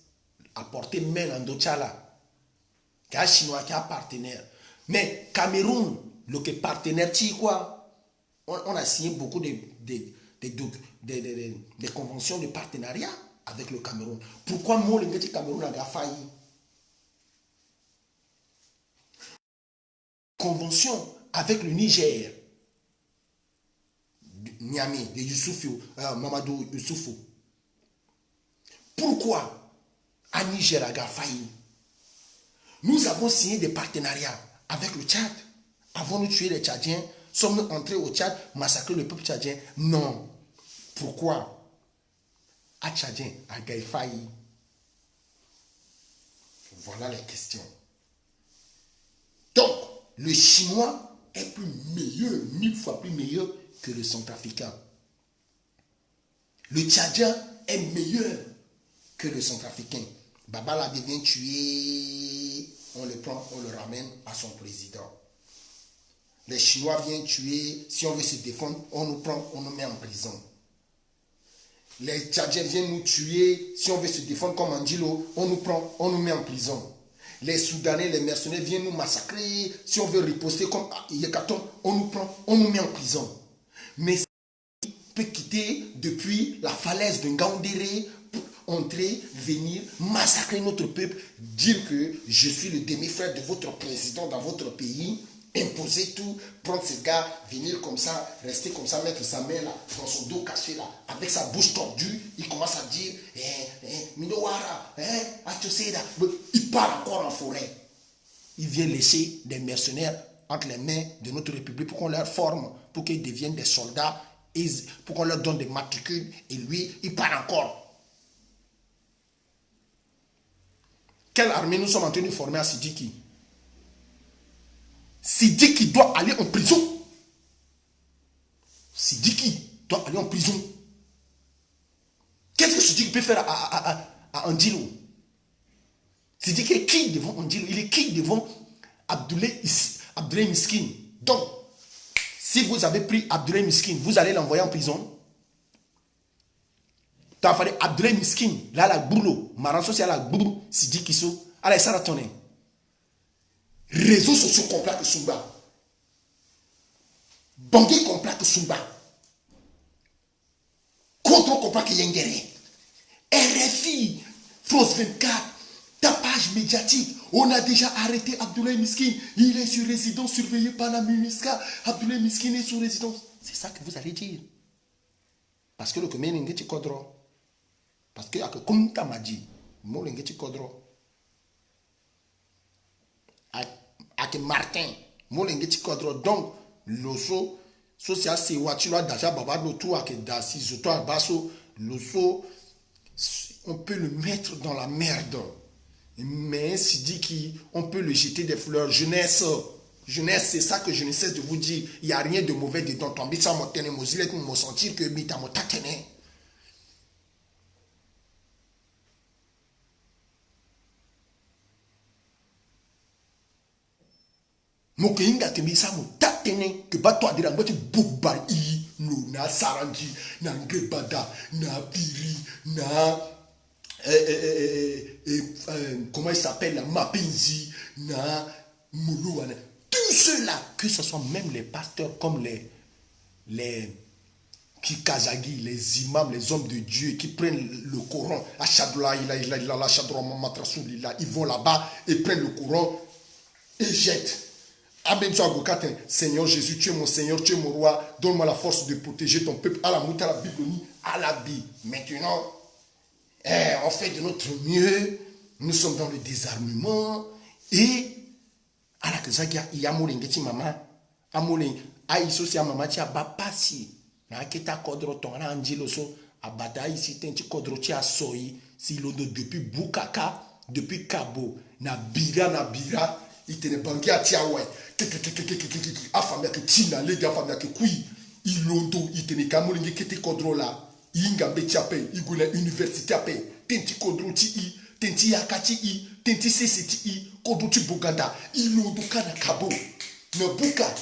Speaker 1: a porté main en Dochala. Qui a chinois, qui a partenaire. Mais Cameroun, le partenaire, quoi, on a signé beaucoup de conventions de partenariat avec le Cameroun. Pourquoi moi, le Cameroun a failli? Convention avec le Niger, Niamey, de Youssoufou, Mamadou Youssoufou. Pourquoi à Niger a failli? Nous avons signé des partenariats avec le Tchad. Avons-nous tué les Tchadiens? Sommes-nous entrés au Tchad, massacrer le peuple tchadien? Non. Pourquoi à Tchadien a failli? Voilà les questions. Donc, le Chinois est plus meilleur, 1000 fois plus meilleur que le Centrafricain. Le Tchadien est meilleur que le Centrafricain. Babala devient tué, on le prend, on le ramène à son président. Les Chinois viennent tuer, si on veut se défendre, on nous prend, on nous met en prison. Les Tchadiens viennent nous tuer, si on veut se défendre comme Andilo, on nous prend, on nous met en prison. Les Soudanais, les mercenaires viennent nous massacrer, si on veut riposter comme Yekaton, on nous prend, on nous met en prison. Mais on peut quitter depuis la falaise de Ngaoundéré, entrer, venir, massacrer notre peuple, dire que je suis le demi-frère de votre président dans votre pays, imposer tout, prendre ces gars, venir comme ça, rester comme ça, mettre sa main là, dans son dos caché là, avec sa bouche tordue, il commence à dire, Mindowara, il part encore en forêt. Il vient laisser des mercenaires entre les mains de notre République pour qu'on leur forme, pour qu'ils deviennent des soldats, pour qu'on leur donne des matricules, et lui, il part encore. Quelle armée nous sommes en train de former à Sidiki? Sidiki doit aller en prison. Sidiki doit aller en prison. Qu'est-ce que Sidiki peut faire à Andilo? Sidiki est qui devant Andilo? Il est qui devant Abdoulaye Miskin? Donc, si vous avez pris Abdoulaye Miskin, vous allez l'envoyer en prison. Tu as fallu Abdoulaye Miskin, là la boulot, Maranso c'est la boulot, Sidiki so, allez ça retourne. Réseaux sociaux complets que Sumba. Bangui complet que Sumba. Contre complet que Yengere. RFI, France 24, tapage médiatique. On a déjà arrêté Abdoulaye Miskin. Il est sur résidence surveillé par la MINUSCA. Abdoulaye Miskin est sur résidence. C'est ça que vous allez dire. Parce que le commun n'est pas kodro. Parce que comme tu m'as dit, moi n'est pas kodro. Avec Martin, moi n'est pas kodro. Donc, l'osso, social c'est voiture déjà baba l'auto avec dasi, zoto basso, l'osso, on peut le mettre dans la merde. Mais si dit qu'on peut le jeter des fleurs, jeunesse, c'est ça que je ne cesse de vous dire. Il n'y a rien de mauvais dedans. Tomber ça, mon tenez, mon zilet, mon sentir que mita mon takene. Mon keinga que misa mon takene que bat toi dire en botte bouba i. na Saranji, na Ngebada, na Piri, na comment il s'appelle, la Mapinzi, na Moulouane. Tout cela, que ce soit même les pasteurs comme les Kikazagi, les imams, les hommes de Dieu qui prennent le Coran, ils vont là-bas et prennent le Coran et jettent. Seigneur Jésus, tu es mon Seigneur, tu es mon roi, donne-moi la force de protéger ton peuple. À la mouta, la Bible, à la Bible. Maintenant, on fait de notre mieux, nous sommes dans le désarmement et à la Kazagia, il y a Molingeti Mama, Amolin, Aïsosia Mama, tia Bapasi. Na kita kodro tongana anjilo so abata ici tenti kodro tia soyi si lodo depuis Bukaka depuis Kabo na bira itene bangi atia we afamia ke tina lega afamia ke kui ilondo itene kamolingi kete kodro la inga betia pe igula université pe tenti kodro ti tenti yakati tenti seseti kodro ti Buganda ilondo kana Kabo na Buka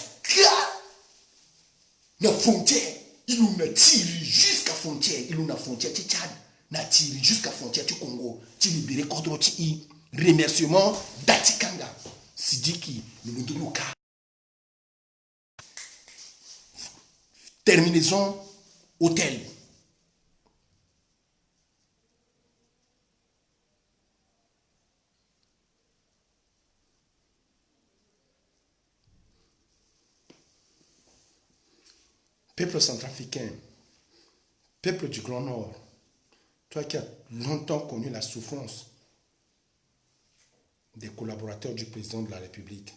Speaker 1: na frontière. Il nous a tiré jusqu'à frontière. Il nous a frontière du Tchad. Il a tiré jusqu'à frontière du Congo. Il a libéré Kodro Ti. Remerciement d'Atikanga. Sidiki, le Ndouluka. Terminaison hôtel. Peuple centrafricain, peuple du Grand Nord, toi qui as longtemps connu la souffrance des collaborateurs du président de la République,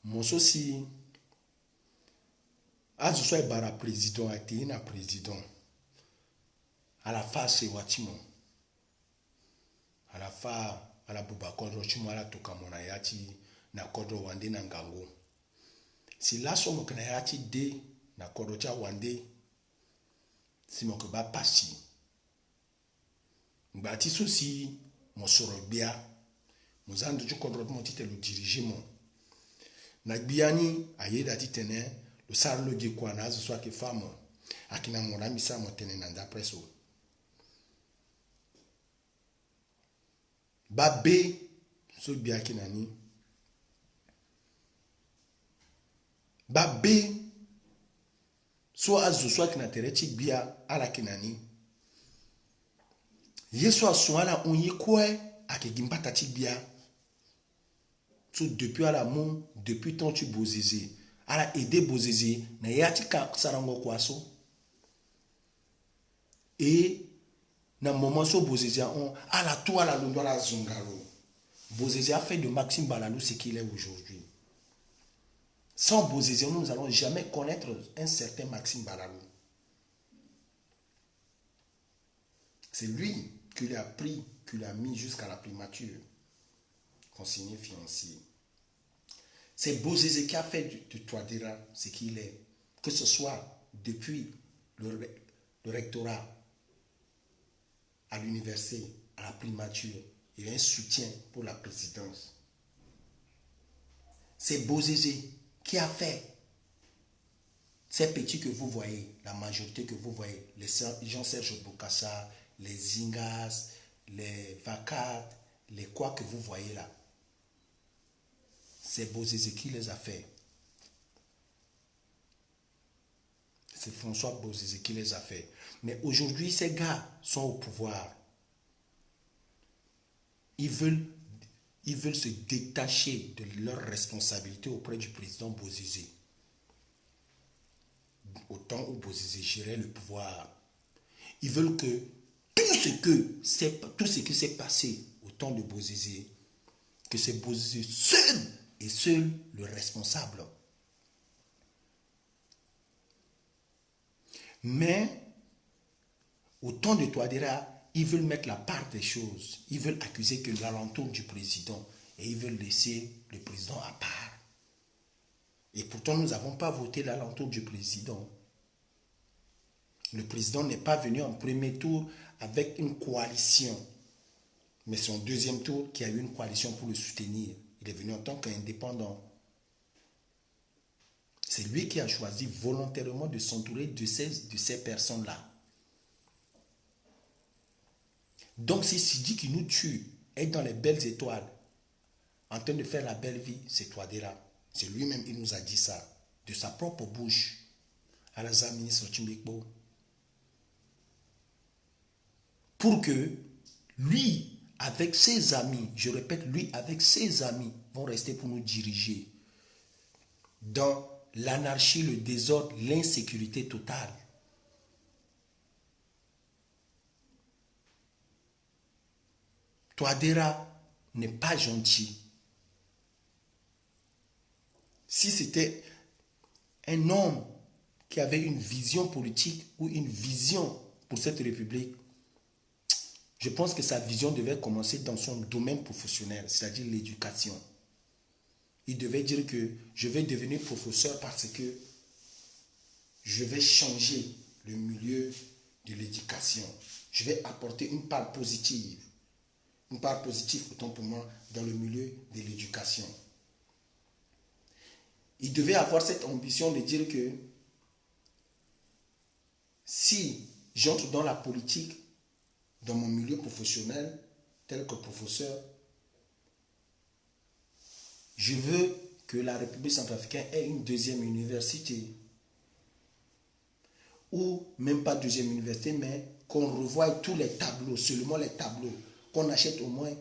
Speaker 1: moi aussi, à ce soit bara président, a été un président, à la face c'est Watimo, à la face à la Boubacar Rochimo, à la Tokamonayati, na Kodro Wande Nangango. Si là, sommes Kanayati de na Kodrocha Wande, si mon keba passi. Mbati souci, mon sorobia, mon andu du Kodro mon titre le dirigement. Nagbiani, aye dati tene, le sarlo de kwana, ce soit que femme, akina mon ami sa mon tene nanda presso. Babé, so biakinani. Babé, soit azu soit kinatereti bia ala kinani. Yeso aswala onye kwe akegimbata tibia. So depuis à la mon, depuis tant tu bozizé, à la aider bozizé, na yati ka sarango kwaso. Et na moment so bozizé on à la toi la londo la zongalo. Bozizé a fait de Maxime Balalou ce qu'il est aujourd'hui. Sans Bozizé, nous n'allons jamais connaître un certain Maxime Balalou. C'est lui qui l'a pris, qui l'a mis jusqu'à la primature, consigné financier. C'est Bozizé qui a fait de Touadéra ce qu'il est. Que ce soit depuis le rectorat, à l'université, à la primature, il y a un soutien pour la présidence. C'est Bozizé qui a fait ces petits que vous voyez, la majorité que vous voyez, les Jean-Serge Bokassa, les Zingas, les Vacat, les quoi que vous voyez là. C'est Bozizé qui les a fait. C'est François Bozizé qui les a fait. Mais aujourd'hui, ces gars sont au pouvoir. Ils veulent se détacher de leurs responsabilités auprès du président Bozizé. Au temps où Bozizé gérait le pouvoir. Ils veulent que tout ce qui s'est passé au temps de Bozizé, que c'est Bozizé seul le responsable. Mais au temps de Touadéra, ils veulent mettre la part des choses. Ils veulent accuser que l'alentour du président et ils veulent laisser le président à part. Et pourtant, nous n'avons pas voté l'alentour du président. Le président n'est pas venu en premier tour avec une coalition. Mais son deuxième tour, qui a eu une coalition pour le soutenir. Il est venu en tant qu'indépendant. C'est lui qui a choisi volontairement de s'entourer de ces personnes-là. Donc si Sidi qui nous tue est dans les belles étoiles, en train de faire la belle vie, c'est Touadéra. C'est lui-même, il nous a dit ça, de sa propre bouche. À la ministre Chimbekbo. Pour que lui, avec ses amis, je répète, lui, avec ses amis, vont rester pour nous diriger dans l'anarchie, le désordre, l'insécurité totale. Touadéra n'est pas gentil. Si c'était un homme qui avait une vision politique ou une vision pour cette république, je pense que sa vision devait commencer dans son domaine professionnel, c'est-à-dire l'éducation. Il devait dire que je vais devenir professeur parce que je vais changer le milieu de l'éducation. Je vais apporter une part positive. Une part positive, autant pour moi, dans le milieu de l'éducation. Il devait avoir cette ambition de dire que si j'entre dans la politique, dans mon milieu professionnel, tel que professeur, je veux que la République centrafricaine ait une deuxième université. Ou même pas deuxième université, mais qu'on revoie tous les tableaux, seulement les tableaux. Qu'on achète au moins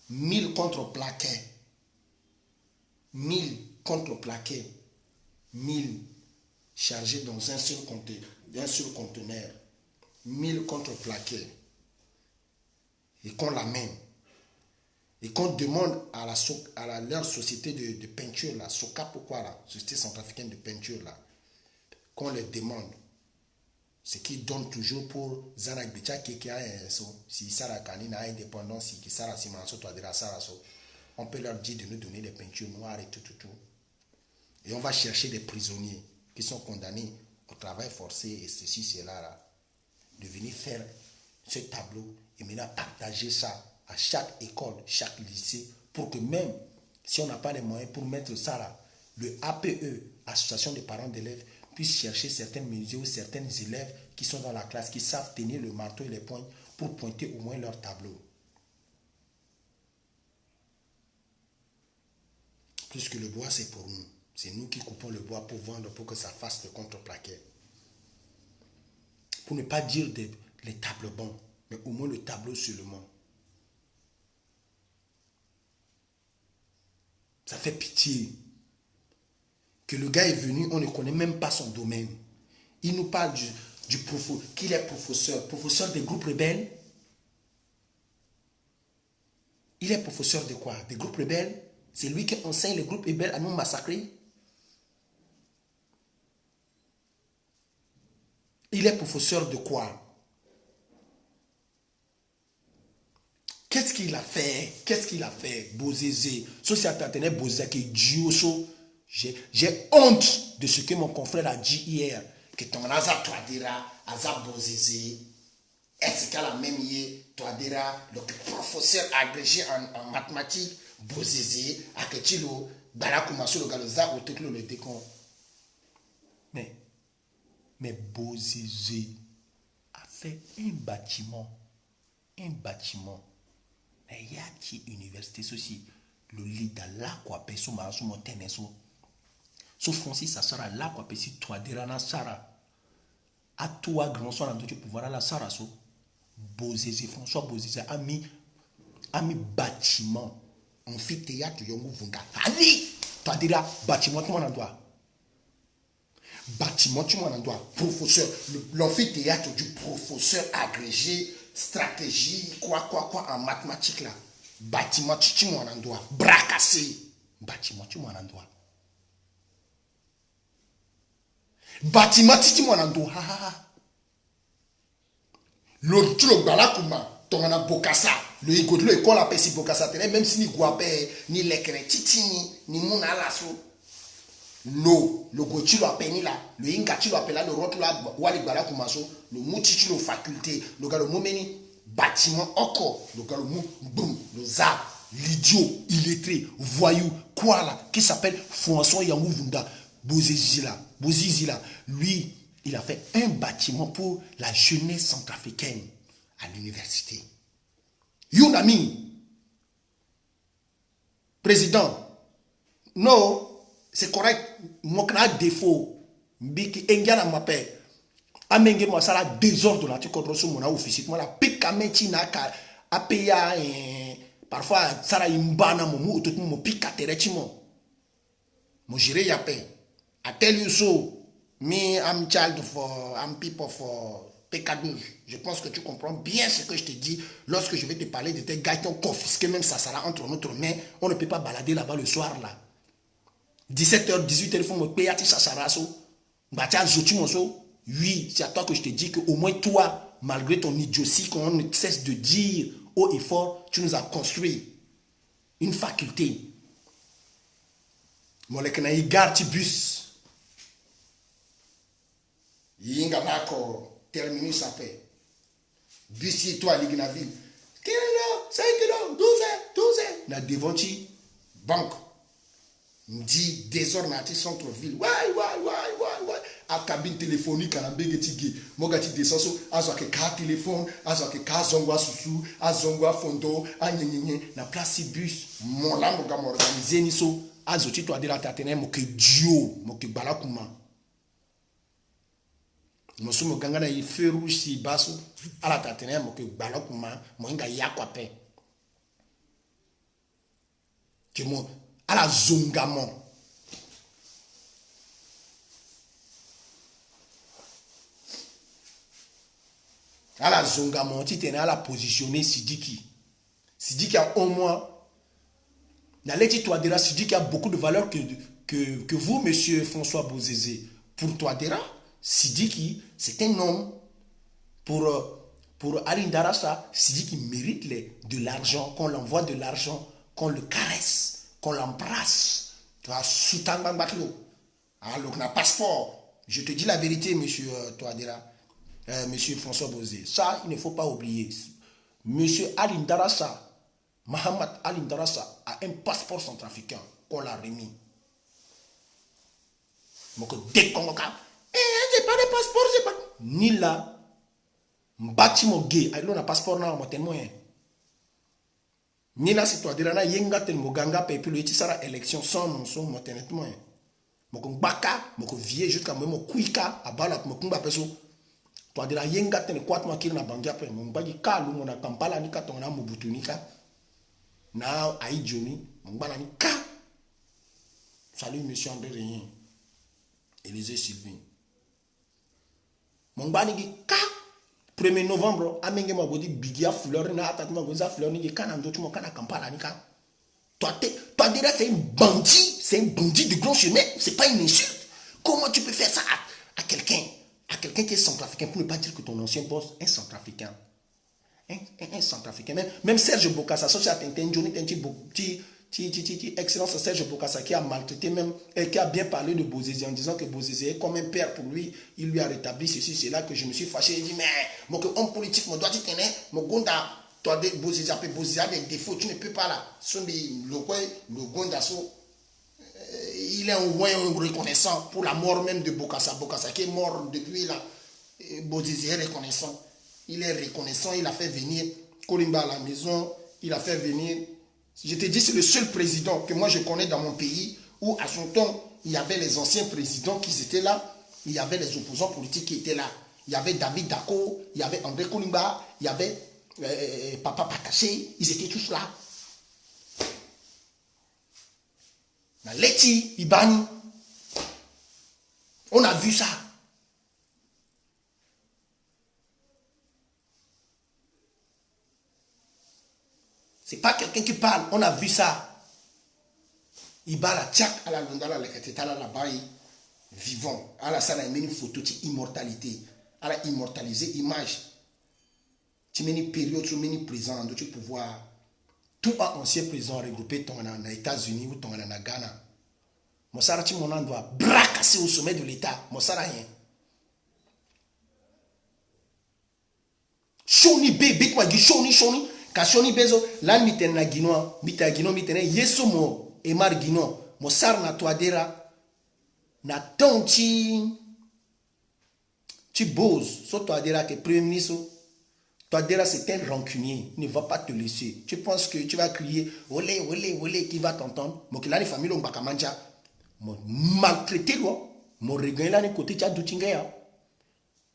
Speaker 1: 1000 contreplaquets. 1000 contreplaquets. 1000 chargés dans un seul conteneur. 1000 contreplaquets. Et qu'on l'amène. Et qu'on demande à leur société de peinture, là, Soka pourquoi là, société centrafricaine de peinture là, qu'on les demande. Ce qu'ils donnent toujours pour Zanak Bicha qui a si Sarah Kanina a indépendance, si Sarah Simanso, toi de la Saraso, on peut leur dire de nous donner des peintures noires et tout. Et on va chercher des prisonniers qui sont condamnés au travail forcé et ceci, cela là, de venir faire ce tableau et maintenant partager ça à chaque école, chaque lycée, pour que même si on n'a pas les moyens pour mettre ça là, le APE, Association des parents d'élèves, puisse chercher certaines mesures ou certains élèves qui sont dans la classe, qui savent tenir le marteau et les points pour pointer au moins leur tableau. Puisque le bois, c'est pour nous. C'est nous qui coupons le bois pour vendre, pour que ça fasse le contreplaqué. Pour ne pas dire les tables bons, mais au moins le tableau seulement. Ça fait pitié. Que le gars est venu, on ne connaît même pas son domaine. Il nous parle qu'il est professeur des groupes rebelles. Il est professeur de quoi? Des groupes rebelles? C'est lui qui enseigne les groupes rebelles à nous massacrer. Il est professeur de quoi? Qu'est-ce qu'il a fait? Qu'est-ce qu'il a fait? Bozézé. So si attendait Bozézé qui dit j'ai honte de ce que mon confrère a dit hier. Que ton raza Touadéra, Aza Bozézé, est-ce qu'elle a même yé Touadéra, le professeur agrégé en mathématiques, Bozézé, Aketilo, Barakumaso, le Galoza, au Teklo, le décon. Mais Bozézé a fait un bâtiment. Mais il y a qui université ceci, le leader là quoi, personne m'a sous mon tennis. Sauf Francis, ça sera là quoi, si Touadéra na Sara. À toi, grand soir, dans tout pouvoir, la Sara, so. Bozézé, François Bozézé a mis bâtiment, amphithéâtre, Yongo Vunga. Allez, Touadéra, bâtiment, tout le monde en doit. Bâtiment, tout le monde en doit. Professeur, l'amphithéâtre du professeur agrégé, stratégie, quoi, en mathématiques là. Bâtiment, tout le monde en doit. Bras cassé. Bâtiment, tout le monde en doit. Bâtiment titi mwanando le tulo balakuma tongana bokasa le igodlo école appelle si bokasa tene même si ni guape ni lekere titi ni muna laso le gochilo appelle ni la le inga chilo appelle la le rotlo wali balakuma so le muti lo faculté le galo momeni bâtiment encore le galo boum le za l'idiot illettré voyou quoi là qui s'appelle François Yangou Vunda. Bozizila, lui, il a fait un bâtiment pour la jeunesse centrafricaine à l'université. Younami, président, non, c'est correct, moi j'ai un défaut, Biki Engana m'appelle, Amenge moi ça la désordre là, tu comprends sur mon office, moi la pikameti na ka apaya parfois ça la imbana mo tout mo pikaterechi mo. Mo jire yape. I tell you so, me I'm people for PK12. Je pense que tu comprends bien ce que je te dis lorsque je vais te parler de tes gars qui ont confisqué, même ça sera entre notre mains. On ne peut pas balader là-bas le soir là. 17h, 18h, il faut me payer à Tissasaraso. Oui, c'est à toi que je te dis qu'au moins toi, malgré ton idiotie, qu'on ne cesse de dire haut et fort, tu nous as construit une faculté. Molekena y garde bus. Yinga nako terminus après. Bus toi ligna ville. Kilo, 5 kilo, 12. Na devant-ti banque. Dit désormais centre-ville. Ouais. A cabine téléphonique à la bégetige. Mogati descenso, azoke ka téléphone, azoke ka zongwa susu, azongwa fondo, anyenyenye. Na place bus. Mon lambo gam organisé niso. Azoti to adira tatene mo ke dio, mo ke balakuma. Mo sumo ganga na feu rouge si baso, ala tatene mo ke balakuma, mo nga yakwa pe. Que mo ala zongamo. Ala zongamo, ti tene ala positionner Sidiki. Sidiki a au moins dans les Touadéra, Sidiki a beaucoup de valeur que vous, monsieur François Bozizé. Pour Touadéra, Sidiki, c'est un homme. Pour Aline Darassa, Sidiki mérite de l'argent, qu'on l'envoie de l'argent, qu'on le caresse, qu'on l'embrasse. Tu vois, alors, on a passeport. Je te dis la vérité, monsieur Touadéra, monsieur François Bozizé. Ça, il ne faut pas oublier. Monsieur Aline Darassa, Mohamed Aline Darassa a un passeport centrafricain qu'on l'a remis. Donc, dès qu'on a j'ai pas de passeport, j'ai pas. Ni là, bâtiment gay, il a un passeport là, on tellement. Ni là, c'est toi, dirana, yenga tel moganga, puis le sera élection sans mon son, mon honnêtement. Mon baka, mon vieux, jusqu'à mon kuika, à bala, mon kumba peso. Toi, dirana, yenga tel quoi, moi qui n'a pas de mon bagi kalu, mon a kampala, ni katona, mon butunika. Now, aïe Johnny, mon banani ka. Salut, monsieur André Rien. Élisée Sylvain. Mon banani ka. 1er novembre, amenge ma godi bigia fleur na atat ma goza fleur ni kana ndo tu mo kana kampala ni ka. Toi déjà c'est un bandit de grand chemin, c'est pas une insulte. Comment tu peux faire ça à quelqu'un qui est centrafricain pour ne pas dire que ton ancien boss est centrafricain? Un centrafricain, même Serge Bokassa, ça c'est un Johnny excellence Serge Bokassa qui a maltraité même et qui a bien parlé de Bozizé en disant que Bozizé est comme un père pour lui, il lui a rétabli ceci, c'est là que je me suis fâché, il dit mais mon homme politique, mon doigt tu tenais, mon gonda, toi Bozizé a des défauts, tu ne peux pas là. Le gonda, il est un reconnaissant pour la mort même de Bokassa qui est mort depuis là. Bozizé est reconnaissant. Il est reconnaissant, il a fait venir Kolimba à la maison, il a fait venir. Je te dis, c'est le seul président que moi je connais dans mon pays où à son temps, il y avait les anciens présidents qui étaient là, il y avait les opposants politiques qui étaient là. Il y avait David Dako, il y avait André Kolimba, il y avait Papa Pataché, ils étaient tous là. Leti, Ibani, on a vu ça. C'est pas quelqu'un qui parle, on a vu ça. Il bat la tchak à la londala, la baille vivant. À la salle, il met une photo de immortalité. À la immortaliser image. Tu mets une période, tu mets une présent, tu peux voir tout ancien président regroupé dans les États-Unis ou dans le Ghana. Mon sarati mon an doit bracasser au sommet de l'État. Mon sarahien. Shoni bébé, quoi, shoni. Kashoni bezo la miten na ginoa mita gino mitene yeso mo emar gino mo sar na Touadéra Nathan tu bosses. So toi dire que premier ministre, toi dire c'est un rancunier. Il ne va pas te laisser. Tu penses que tu vas crier olé, olé, olé, qui va t'entendre. Mon kilani famille on baka manja. Mon maltraité toi. Mon regard là côté tu as doutingé.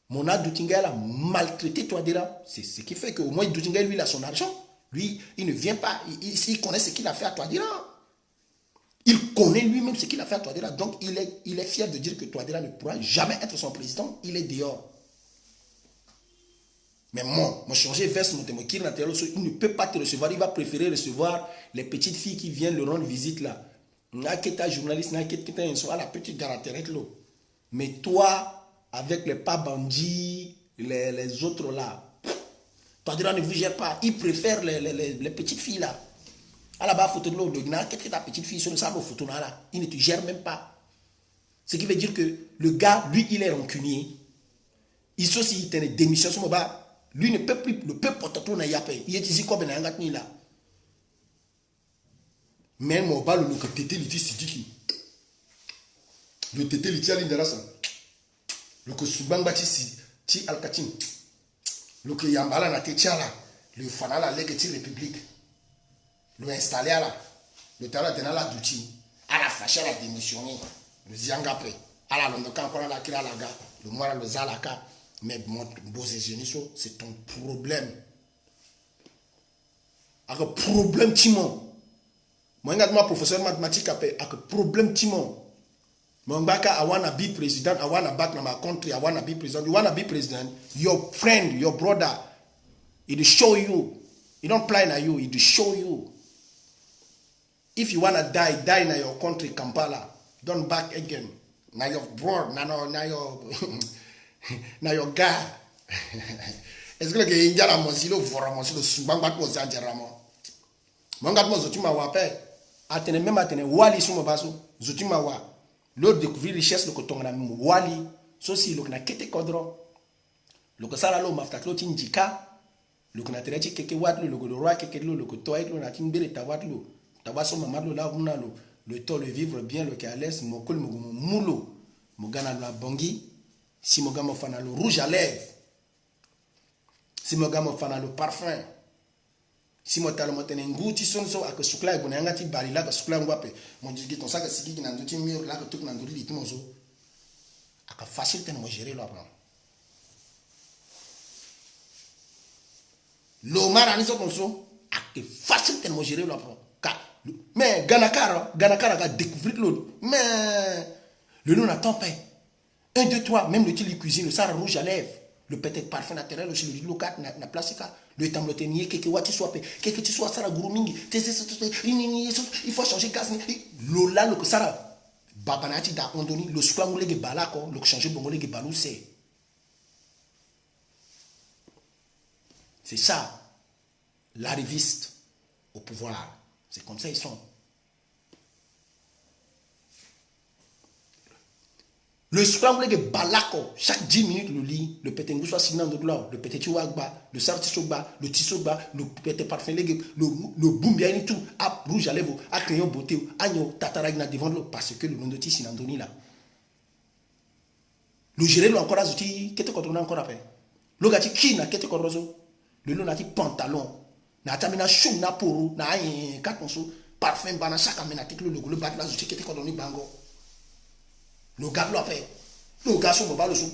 Speaker 1: Mon a doutingé là maltraité toi dire. C'est ce qui fait que au moins doutingé lui il a son argent. Lui, il ne vient pas. Il connaît ce qu'il a fait à toi dire. Il connaît lui-même ce qu'il a fait à Touadéra. Donc, il est fier de dire que Touadéra ne pourra jamais être son président. Il est dehors. Mais moi, changer veste, il ne peut pas te recevoir. Il va préférer recevoir les petites filles qui viennent le rendre visite là. N'a journaliste, n'a la petite garantie là. Mais toi, avec les pas bandits, les autres là, Touadéra ne vous gère pas. Il préfère les petites filles là. À la bas photo de l'eau, qu'est-ce que ta petite fille sur le sable photo là, il ne te gère même pas. Ce qui veut dire que le gars, lui, il est rancunier. Il sait s'il a une démission sur le bas, lui ne peut plus, le peuple porte tout n'a pas. Il est ici comme un angatni là. Mais mon bas, le tété liti sidiki. Le tété liti alindarasa. Le que subang bati ti alkatim. Le que yambala na techala. Le fanala legati république. Le installé à la, le talent de la d'outils, à la fâche à la démissionner, le ziangapé, à la londoka encore à la kira la gare, le moira le zalaka, mais mon beau génisso, c'est ton problème. Avec un problème timon. Moi, je suis professeur de mathématiques, avec un problème timon. Mon baka, I wanna be president, I wanna back in my country, I wanna be president. You wanna be president, your friend, your brother, it show you. He don't plan at you, it show you. If you wanna die in your country, Kampala. Don't back again. Now your bro, now your guy. Est-ce que les Indiens la monsilo vora monsilo subanga ko zanjaramo. Manga mo zotima wape. Atene même atene wali sumo baso. Zotima wa. L'autre découvrir richesse le coton na wali. So si le na kete kodro. Le ko sala lo mafta lo tinjika. Le ko na terechi keke wat le ko roi keke le ko toy le na timbere tawat lo. Tabaso mamado là le temps le vivre bien le calès mon col mon moulo mon gana la bangi si mon gama fana le rouge à lèvres si mon gama fana le parfum si mon talon monte ngouti son so ak sukla e bonanga ti bari la ka sukla ngwape mon digi ton ça que siki ki na ndoti mur là que tout na ndori litimo so ak facile ten mo gérer là après lo mara ni so kon so ak facile ten mo gérer là après. Mais Ganakara va découvrir l'autre. Mais le nom n'attend pas. 1, 2, 3, même le tili cuisine, le sarre rouge à lèvres, le peut-être parfum naturel, aussi le locat, na plastique, le tamlotenier, quelque tu sois sarah grooming, il faut changer gaz. Lola, le sarah, babanati da ondoni, le souklamou le balako, le changer bongo le balou, c'est ça, l'arriviste au pouvoir. C'est comme ça ils sont. Le scramble de balako, chaque 10 minutes le lit, le pété soit signant de l'or, le pété chihuahua, le sartisoba, le tisoba, le pété parfum, le boum bien et tout, à rouge à lèvres, à crayon beauté, agneau, tataragna devant l'eau, parce que le nom de tissu n'andoni là. Le géré encore à zouti, qu'est-ce qu'on a encore après? Le gâti qui n'a qu'est-ce qu'on roseau? Le long n'a dit pantalon. Na tamina chou na poro na un katonso parfum bana chaque amena tiklo le bat la zuti kete kodoni bango le gars lo après le gars so mobile so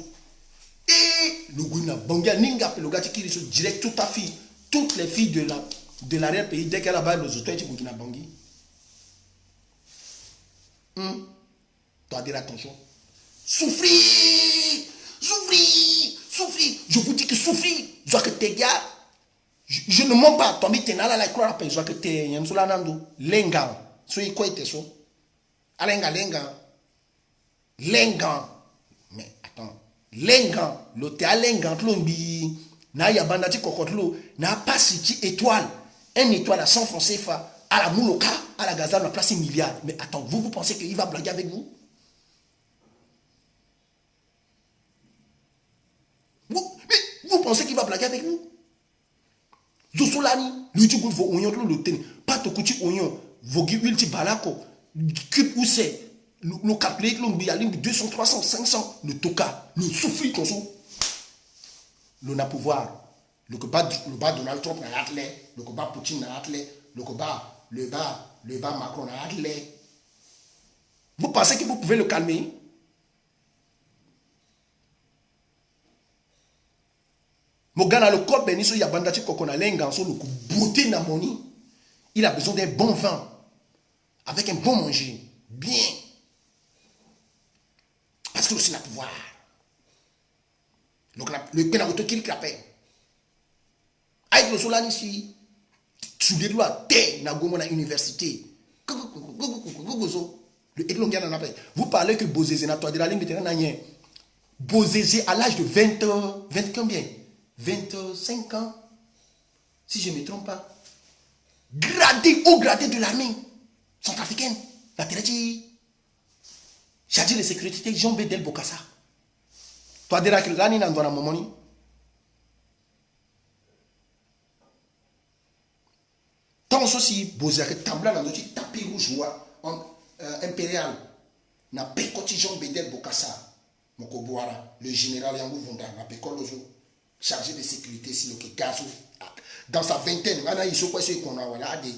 Speaker 1: et le gouina banga ninga le gars qui so direct toute ta fille toutes les filles de l'arrière pays dès qu'elle a bas les autres tu gouina bangi toi dire attention souffrir je vous dis que souffrir je dois que tes gars. Je ne mens pas. Tombi tenala la croire pas. Je vois que t'es yamsula nando lengan. Soy quoi t'es so? Alenga lengan. Mais attends, lengan. Le te alengan tlombi. Na ya bandati kokotlo. Na pas si étoile. Un étoile à 100 francs CFA à la Mouloka, à la Gaza, on a placé milliards. Mais attends, vous pensez qu'il va blaguer avec vous? Vous pensez qu'il va blaguer avec vous? Zosolani, lui tu vos oignons le ten, pas te coucher oignon, vos huile ti balako, cube ou c'est, le calculer, le 200, 300, 500, le toka, le souffle, comme ça. Le na pouvoir. Le bas Donald Trump n'a attelé, le bas Poutine n'a attelé, le bas Macron n'a attelé. Vous pensez que vous pouvez le calmer? Mogana le corps beniso yabandati kokona lenganso le beauté na moni. Il a besoin d'un bon vin avec un bon manger, bien. Parce que aussi n'a pouvoir. Donc le penagoto qu'il crapait. Avec le solani ici, sous les lois, t'es na gomo na université. Vous parlez que Bozézé n'a pas de la ligne de rien. Bozézé à l'âge de 20 combien? 25 ans, si je ne me trompe pas. Gradé, haut gradé de l'armée centrafricaine. La Tereti. J'ai dit les sécurités, Jean Bedel Bokassa. Toi, déjà que l'année n'a pas momoni. Tant aussi, Bozézé, Tambla, n'a pas tapé rouge, impérial. N'a pas côté Jean Bedel Bokassa. Mokobouara, le général Yangou Vunda, n'a pas coloso. Chargé de sécurité si le gaz dans sa vingtaine on a eu ce qu'on a voilà des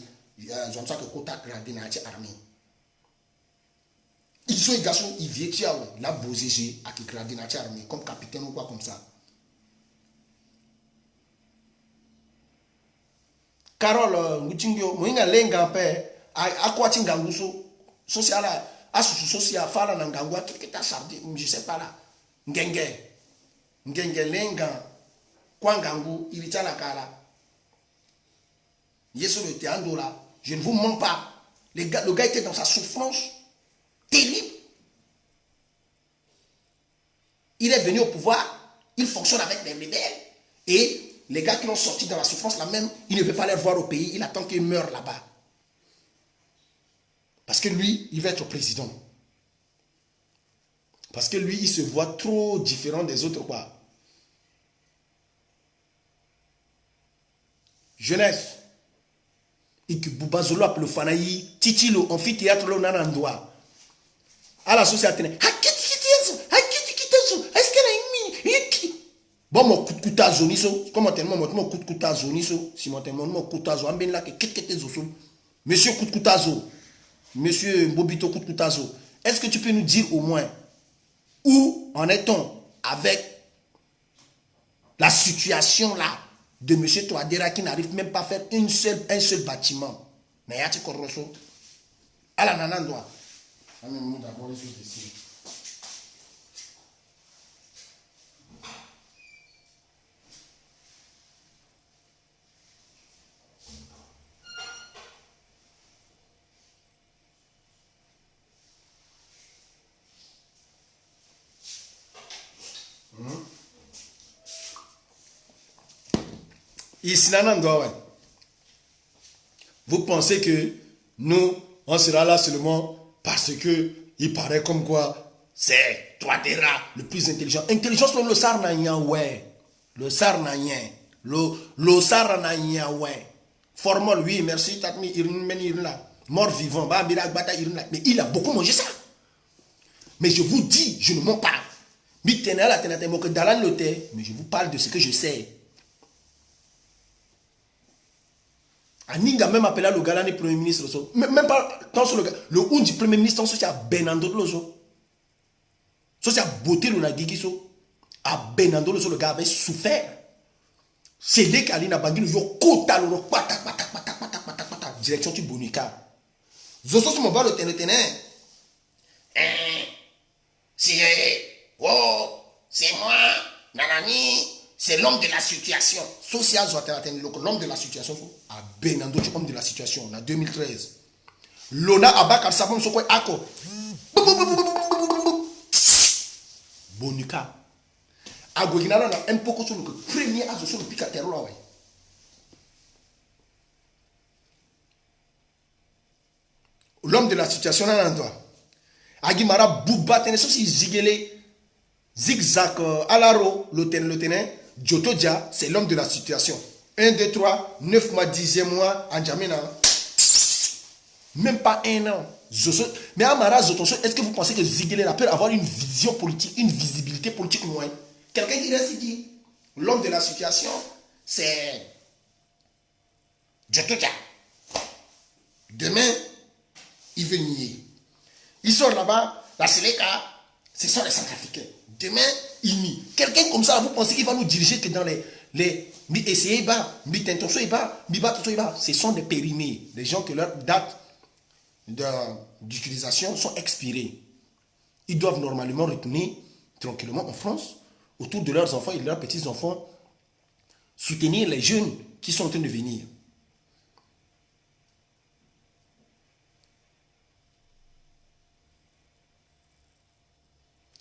Speaker 1: comme ça que quota gradé dans l'armée ils sont garçons ils viennent la bosé à qui gradé dans l'armée comme capitaine ou quoi comme ça. Carole Ngutingyo moinga lenga pe a quoi tinganguso social a social fala na ngangwa kikita sardi je sais pas là ngenge lenga Kwangangu, il est à la cara. Yeso le théâtre là. Je ne vous mens pas. Le gars était dans sa souffrance terrible. Il est venu au pouvoir. Il fonctionne avec les rebelles. Et les gars qui l'ont sorti dans la souffrance là même, il ne veut pas les voir au pays. Il attend qu'ils meurent là-bas. Parce que lui, il va être président. Parce que lui, il se voit trop différent des autres quoi. Jeunesse. Et que Boubazolo appelle le Fanaï, Titilo, amphithéâtre, là, nanandoa. À la société. Est-ce qu'elle a mis? Bon, mon coup de coutazo, niso. Comment tellement mon coup de coutazo, niso. Si mon tellement mon coutazo, en ben là, que qu'est-ce que monsieur coup de coutazo, monsieur Bobito coup de coutazo, est-ce que tu peux nous dire au moins où en est-on avec la situation là? De M. Touadéra qui n'arrive même pas à faire un seul bâtiment. Mais y'a-t-il corroso? À la nanandoa. Amène-nous d'abord les choses ici. Vous pensez que nous, on sera là seulement parce que il paraît comme quoi c'est Touadéra le plus intelligent. Intelligence, le sar n'a rien, ouais. Le sar n'a rien. Le sar n'a rien, ouais. Formol, oui, merci, Tatmi, mort vivant, mais il a beaucoup mangé ça. Mais je vous dis, je ne mens pas. Mais je vous parle de ce que je sais. Aninga même appelé le gars premier ministre. Même pas tant sur le ou du premier ministre, c'est à Benando Lozo. C'est à beauté le Nagigiso. À Benando Lozo, le gars avait souffert. C'est des Kalina Bangui, yo kota le patak. Direction du Bonica. Zoso se m'envoie le ténéténé. C'est moi, nanani. C'est l'homme de la situation. Social, l'homme de la situation. À Benando, l'homme de la situation. En 2013. Lona Abak, Sabon, Soko, Ako. Bonuka. Agoginala, on a un peu sur le premier association de Picatero là, ouais. L'homme de la situation, là, on doit. Agimara, Bouba, Tenesos, Zigele, Zigzag, Alaro, le ténin. Jotodia, c'est l'homme de la situation. 1, 2, 3, 9 mois, 10e mois, en Djamena. Même pas un an. Mais Amara Zotonso, est-ce que vous pensez que Ziguele peut avoir une vision politique, une visibilité politique loin? Quelqu'un qui reste dit, l'homme de la situation, c'est Djotoja. Demain, il veut nier. Il sort là-bas, la Séléka, ce sont les Centrafricains. Demain, il nie. Quelqu'un comme ça, vous pensez qu'il va nous diriger que dans les ce sont des périmés, des gens que leur date d'utilisation sont expirées. Ils doivent normalement retourner tranquillement en France, autour de leurs enfants et de leurs petits-enfants, soutenir les jeunes qui sont en train de venir.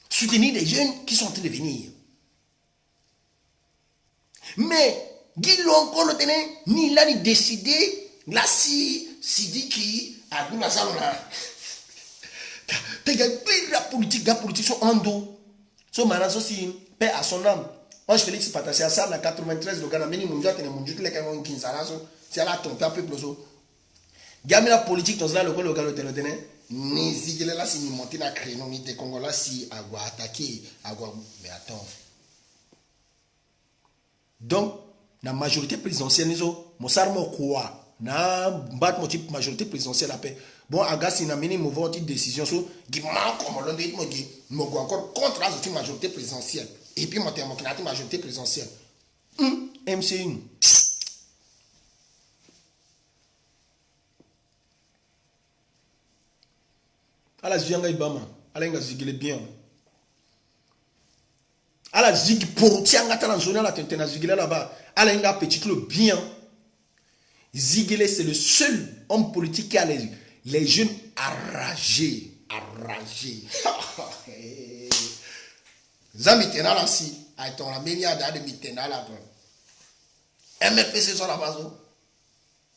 Speaker 1: Soutenir les jeunes qui sont en train de venir. Mais, Guy encore le tenait, ni là, ni décidé, là, si dit a dit la salle là. La politique sont en dos. So, maintenant, aussi, paix à son âme. Moi, je Félix Patassia, ça, en 93, le Ghana, mon Dieu, les Cameroun, c'est là, ton père, peuple, Gamé la politique, dans le Ghana, le tenait. Ni Ziguele là, si ni monter na créneau, ni des Congolais, si agua attaquer, agua. Mais attends. Donc, la majorité présidentielle, nous avons, mon quoi, na bat mon type majorité présidentielle la paix. Bon, Agassi n'a mené une mauvaise décision sur qui manque comme l'on dit, moi encore contre la majorité présidentielle. Et puis, mon majorité présidentielle. MCU. ala zianga ibama ala nga zigile bien ala zig pour tianga tala zone la tente na zigile là-bas ala nga petit club bien Ziguele c'est le seul homme politique qui a les jeunes enragés Zamitena là si a ton la menia da de mitena là MFPC sur la base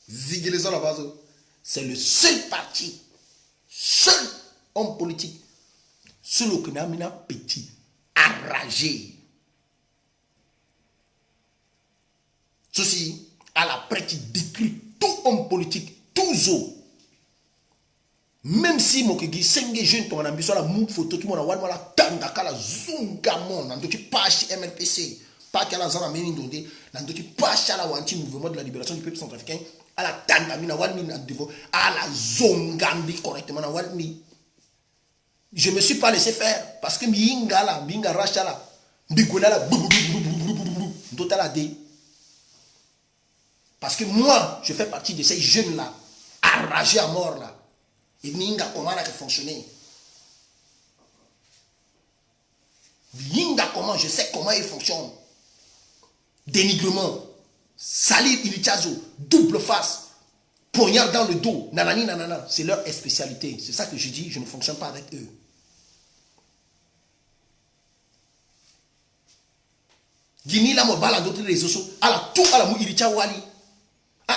Speaker 1: Ziguele sur la base c'est le seul parti seul homme politique sur le Kinamina petit enragé ceci à la prête qui décrit tout homme politique tout zo même si mon kegi senge jeune ton ambition la mou photo tout monde wala tanga kala zunga mon dans tu page MLPC pas qu'à zana meni ndonde dans tu page la wanti mouvement de la libération du peuple centrafricain à la tanga mina wal mi devo à la zongandi correctement na wal mi je me suis pas laissé faire parce que binga racha la bigona la total d parce que moi je fais partie de ces jeunes là enragés à mort là. Et Minga comment elle a fonctionné. Minga comment, je sais comment il fonctionne. Dénigrement, salir Ilichazo, double face, poignard dans le dos, nanani nanana, c'est leur spécialité. C'est ça que je dis, je ne fonctionne pas avec eux. Guinée la mobile d'autres réseaux sociaux, à la tout à la mou Ilicha Wali.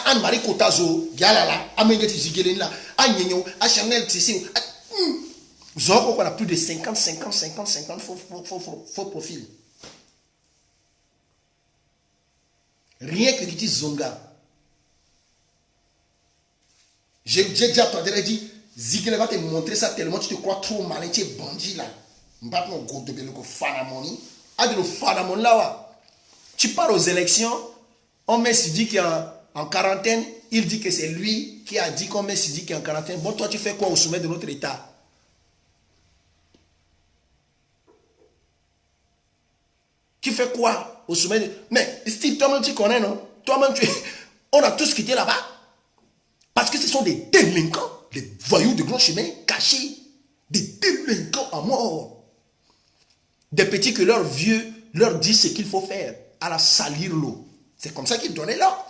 Speaker 1: Anne-Marie Kotazo, Galala, Amengeti Ziguele là, Agnéno, Chanel Tissé. Zoro, on a plus de 50 faux profils. Rien que dit Zonga. J'ai déjà dit, Ziguele va te montrer ça tellement tu te crois trop malin, tu es bandit là. M'bat mon gros de beloko fanamoni. A de le fanamoni là. Tu pars aux élections, on met Sidi qui a en quarantaine, il dit que c'est lui qui a dit qu'on met Sidi qui est en quarantaine. Bon, toi, tu fais quoi au sommet de notre État? Tu fais quoi au sommet de... Mais, Steve, toi-même, tu connais, non? Toi-même, tu... On a tous quitté là-bas. Parce que ce sont des délinquants, des voyous de grands chemins cachés. Des délinquants à mort. Des petits que leurs vieux leur disent ce qu'il faut faire. À la salir l'eau. C'est comme ça qu'ils donnaient là.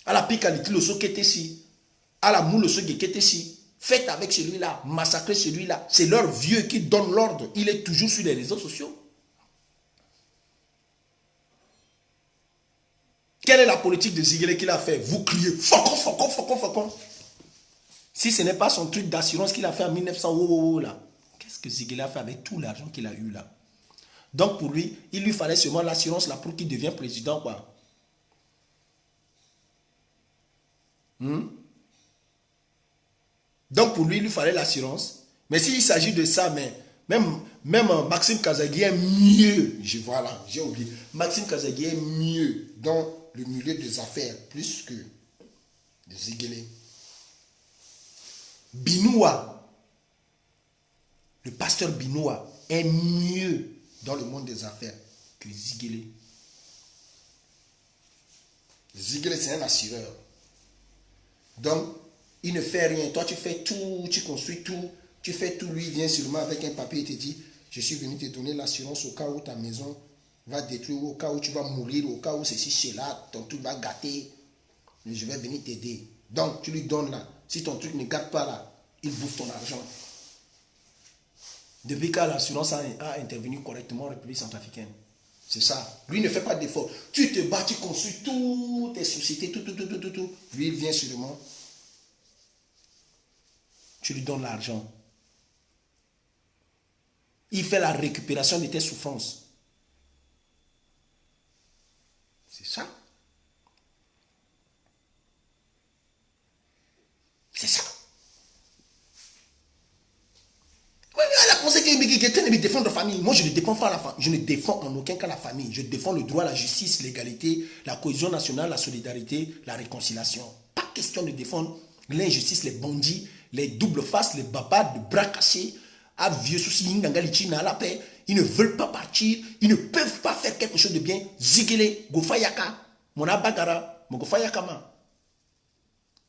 Speaker 1: À la piqualité, le so qui était ici. À la moule, le so qui était ici. Faites avec celui-là, massacrez celui-là. C'est leur vieux qui donne l'ordre. Il est toujours sur les réseaux sociaux. Quelle est la politique de Ziguele qu'il a fait? Vous criez, faucon. Si ce n'est pas son truc d'assurance qu'il a fait en 1900, là. Qu'est-ce que Ziguele a fait avec tout l'argent qu'il a eu là? Donc pour lui, il lui fallait seulement l'assurance là pour qu'il devienne président, quoi. Donc pour lui, il lui fallait l'assurance. Mais s'il s'agit de ça, mais même Maxime Kazagui est mieux. Voilà, j'ai oublié. Maxime Kazagui est mieux dans le milieu des affaires, plus que de Ziguélé. Binoua, le pasteur Binoua est mieux dans le monde des affaires que Ziguélé. Ziguélé, c'est un assureur. Donc, il ne fait rien. Toi, tu fais tout, tu construis tout, tu fais tout. Lui, il vient seulement avec un papier et te dit, je suis venu te donner l'assurance au cas où ta maison va détruire, au cas où tu vas mourir, au cas où ceci, cela, ton truc va gâter. Mais je vais venir t'aider. Donc, tu lui donnes là. Si ton truc ne gâte pas là, il bouffe ton argent. Depuis quand l'assurance a intervenu correctement en République centrafricaine. C'est ça. Lui ne fait pas d'effort. Tu te bats, tu construis toutes tes sociétés, tout. Lui, il vient seulement. Tu lui donnes l'argent. Il fait la récupération de tes souffrances. C'est ça. C'est ça. Oui, mais la conséquence, il défend la famille. Moi, je ne défends pas la famille. Je ne défends en aucun cas la famille. Je défends le droit à la justice, l'égalité, la cohésion nationale, la solidarité, la réconciliation. Pas question de défendre l'injustice, les bandits, les doubles faces, les babas, les bras cassés, à vieux soucis, à la paix. Ils ne veulent pas partir. Ils ne peuvent pas faire quelque chose de bien. Ziguélé, Gofayaka, mon abagara, mon Gofayakama.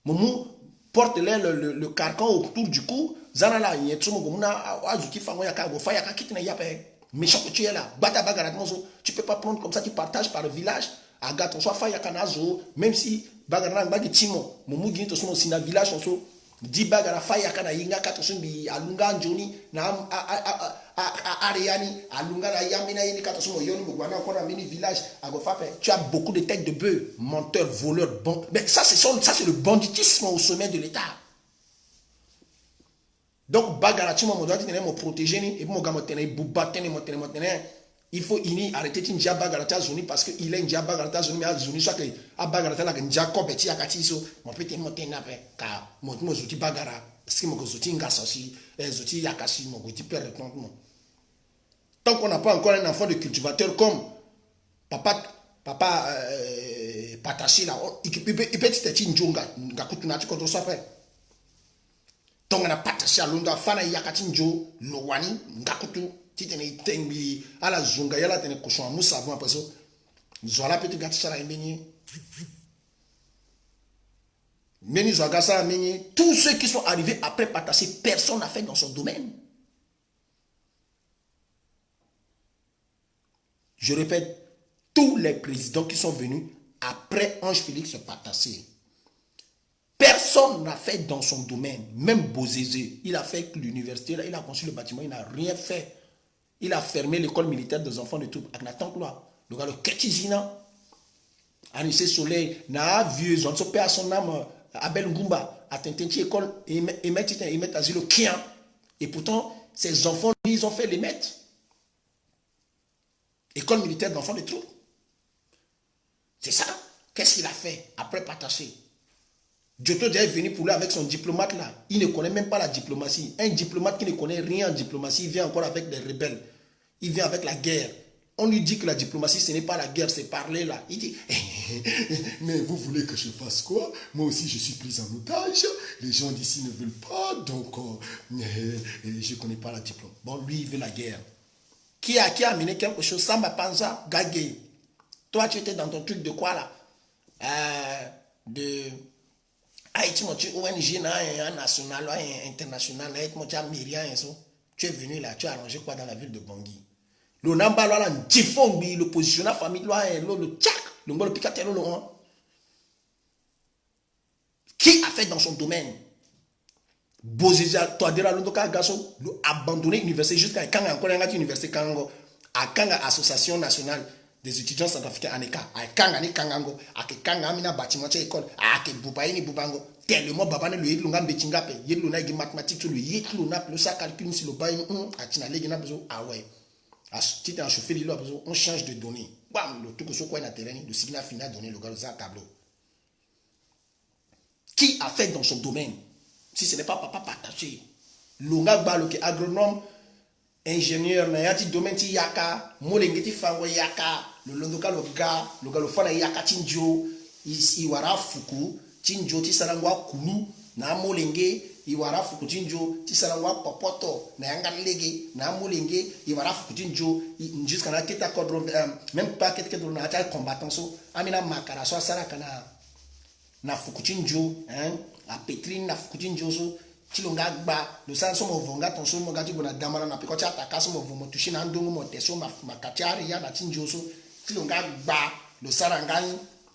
Speaker 1: Mon porte le carcan autour du cou. Zanala, il y a tout le monde qui méchant que tu es là. Tu ne peux pas prendre comme ça, tu partages par le village. Agathe, on soit Fayakanazo, même si Bagarang Bagi Timo, Momu Guinto sont aussi dans le village, on soit dit Bagara Fayakana Yinga Katosunbi, Alunga Johnny, Nam Ariani, Alunga Yamina Yini Katosumo, Yoni, Mugwana, encore un mini village, Agofape. Tu as beaucoup de têtes de bœufs, menteurs, voleurs, bon. Mais ça, c'est le banditisme au sommet de l'État. Donc, Bagarati, mon doigt, mon protégé, et mon gars, il faut arrêter de dire Bagarata Zoni parce qu'il est un Bagarata Zoni, mais Zoni, soit que Bagarata, la Jacob, et Tiakatiso, mon petit monté nappé, car mon zouti Bagara, ce qui m'a zouti Ngasasi, et zouti Yakasi, mon petit père, tant qu'on n'a pas encore un enfant de cultivateur comme papa Patachi, là, il peut être un Njonga, Ngakutunati, quand on s'appelle. Donc on a Patachi à Lunda, Fana Yakatinjo, Lowani, Ngakutu. Si tu es à la zunga, tu es cochon, moussa, avant après ça, zola peut te gâter ça la ménier. Méni zoga ça la ménier. Tous ceux qui sont arrivés après Patachi, personne n'a fait dans son domaine. Je répète, tous les présidents qui sont venus après Ange Félix Patachi, personne n'a fait dans son domaine. Même Bozézé, il a fait l'université, il a construit le bâtiment, il n'a rien fait. Il a fermé l'école militaire des enfants de troupes. Le gars, le Ketizina, Anissé Soleil, n'a vu, on se perd à son âme, Abel Ngumba, à Tintinti école, et mettent asile au Kien. Et pourtant, ces enfants, ils ont fait les maîtres. École militaire d'enfants de troupes. C'est ça. Qu'est-ce qu'il a fait après Pataché? Giotto est venu pour lui avec son diplomate là. Il ne connaît même pas la diplomatie. Un diplomate qui ne connaît rien en diplomatie, il vient encore avec des rebelles. Il vient avec la guerre. On lui dit que la diplomatie, ce n'est pas la guerre, c'est parler là. Il dit, mais vous voulez que je fasse quoi? Moi aussi, je suis pris en otage. Les gens d'ici ne veulent pas, donc je ne connais pas la diplomatie. Bon, lui, il veut la guerre. Qui a amené quelque chose? Samba Panza, Gagé. Toi, tu étais dans ton truc de quoi là? De Haïti, tu es ONG national, international, tu es venu là, tu as arrangé quoi dans la ville de Bangui? Le Namba, le positionnaire famille, le tchak, le picatel, qui a fait dans son domaine? Bozézia, toi, de la Londoka, Gasso, abandonné l'université jusqu'à quand encore une université Kango, à Kanga Association nationale des étudiants centrafricains ANECA, à Kanga Kangango, à Kanga Mina bâtiment école, à Bubaïni Bubango, tellement Babane le Yedlunga Betingape, Yedluna qui mathématiques, le Yedluna, plus ça calcule sur le bain, à Tinalégina, ah ouais. À titre en chauffeur, on change de données. Bam, le tout que ce qu'on a terrain, le signal final donné, le gars, tableau. Qui a fait dans son domaine? Si ce n'est pas papa partagé. Longa balo que agronome, ingénieur, na yati domaine ti yaka, molengeti fango yaka, le londoka le gars, le gars le fana yaka tinjo, iwara fuku, tinjo ti sarangwa kulu, na molenge, iwara fuku tinjo, ti sarangwa popoto, na yanga lege, na molenge, iwara fuku tinjo, jusqu'à na kita kodro, même pas kete kodro na ata combattant so, amina makara so saraka na fuku tinjo, hein, a petrine na fuku tinjo so, tilonga gba le san so mo vonga ton so mo gati bona damana na piko cha ataka so mo vomo tushi na ndongo mo teso makatiari ya na tinjo so tilonga gba le saranga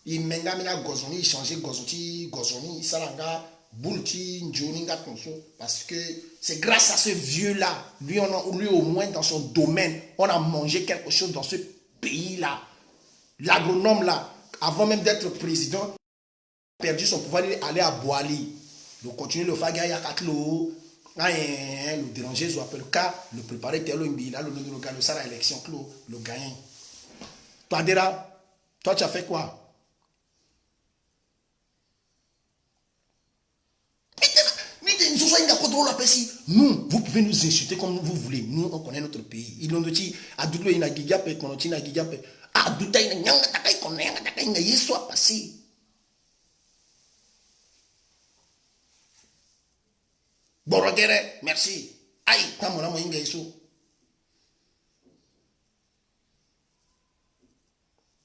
Speaker 1: imenga mina gozoni il changer gozoti gozoni saranga bulti njoni nga ton so parce que c'est grâce à ce vieux là lui au moins dans son domaine on a mangé quelque chose dans ce pays là. L'agronome là avant même d'être président a perdu son pouvoir d'aller à Boali. Le continuer le faire gagner à 4 lots, le déranger, je appelle le cas, le préparer, tel le gars, le ça la élection, le gagner. Toi, Dera, toi, tu as fait quoi? Nous, vous pouvez nous insulter comme vous voulez. Nous, on connaît notre pays. Ils l'ont dit, à Doudou, il y a un gigape, qu'on a un gigape. À Doudou, il y a un gigape, qu'on a un gigape, soit passé. Borogere, merci. Aïe, t'as mon amour ingaïsou.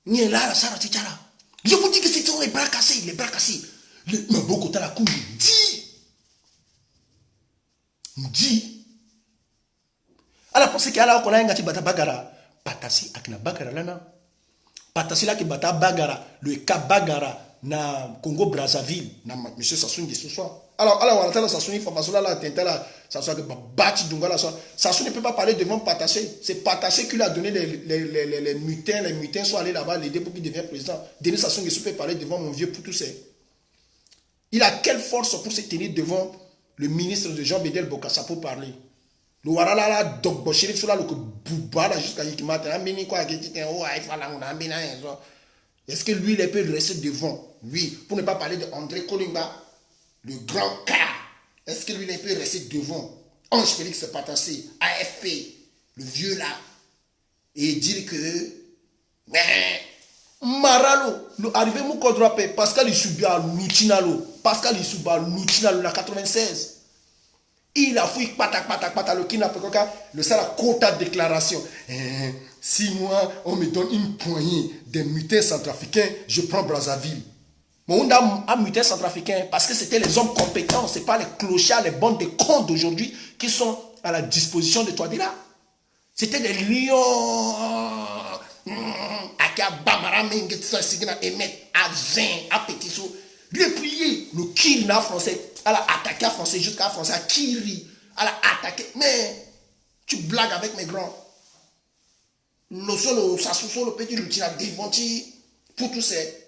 Speaker 1: N'y là, ça, tichara. Je vous dis que c'est les bras cassés, les bras cassés. Mais beaucoup t'as la cour, dit. Alors, pour ce qui est là, on a un gâti bata bagara. Patasi akina bagara lana. Patasi là qui bata bagara. Le cas bagara na Congo Brazzaville. Na monsieur Sassou Nguesso soir. Alors, on entend Sassou Nguesso parce que là, Sassou Nguesso bâti dunga là. Sassou ne peut pas parler devant Patassé. C'est Patassé qui lui a donné les mutins. Les mutins sont allés là-bas l'aider pour qu'il devienne président. Denis Sassou Nguesso peut parler devant mon vieux Poutou. Il a quelle force pour se tenir devant le ministre de Jean Bédel Bokassa pour parler? Le warala la donc bochiri sur la le bouba là jusqu'à Yikimata. Amini quoi qui dit oh il faut la ngona amina. Est-ce que lui il peut rester devant? Oui, pour ne pas parler de André Kolimba, le grand cas. Est-ce que lui il peut rester devant? Ange Félix Patassé, AFP, le vieux là, et dire que mais Maralo, arrivé mon contre-paix, Pascal Issouba Lutinalo, Pascal Issouba Lutinalo, la 96. Il a fouillé patak, le kinapokoka, le ça la quota de déclaration. 6 mois, on me donne une poignée des mutins centrafricains, je prends Brazzaville. Mais on a muté centrafricain parce que c'était les hommes compétents, ce n'est pas les clochards, les bandes de cons d'aujourd'hui qui sont à la disposition de Touadéra. C'était des lions. Akia Bamara Mengetsa Signa Emet Azin Apetiso. Le prier, le kidnap français, à la attaquer français jusqu'à français, à Kiri, à la attaquer. Mais tu blagues avec mes grands. Le solo, ça sous le petit lutina déventi pour tous ces.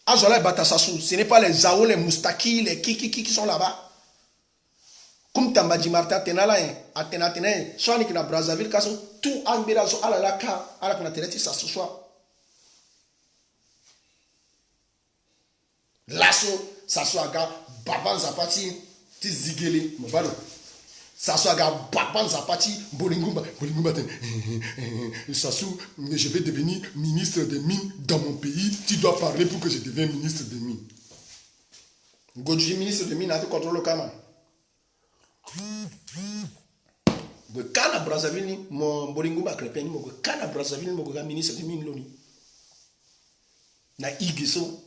Speaker 1: Azola et Batasassou, ce n'est pas les Zao, les Moustaki, les qui sont là-bas. Comme Tambadji Martin, Tenala, Atena, soit qui na Brazzaville, tout Ambirazo, à la ka, à la Panatereti, ça se soit. Lasso, ça soit gars, Baban Zapati, Tizigele, Mobalo. Ça soit gars, Baban Zapati, Bolingumba, Sassou, je vais devenir ministre des mines dans mon pays. Tu dois parler pour que je devienne ministre des mines. Godji, ministre des mines, a tout contrôle le Kama. Le Kana Brazzaville, mon Bolingumba Crépin, mon Kana Brazzaville, mon ministre des mines, Loni. Na Igeso.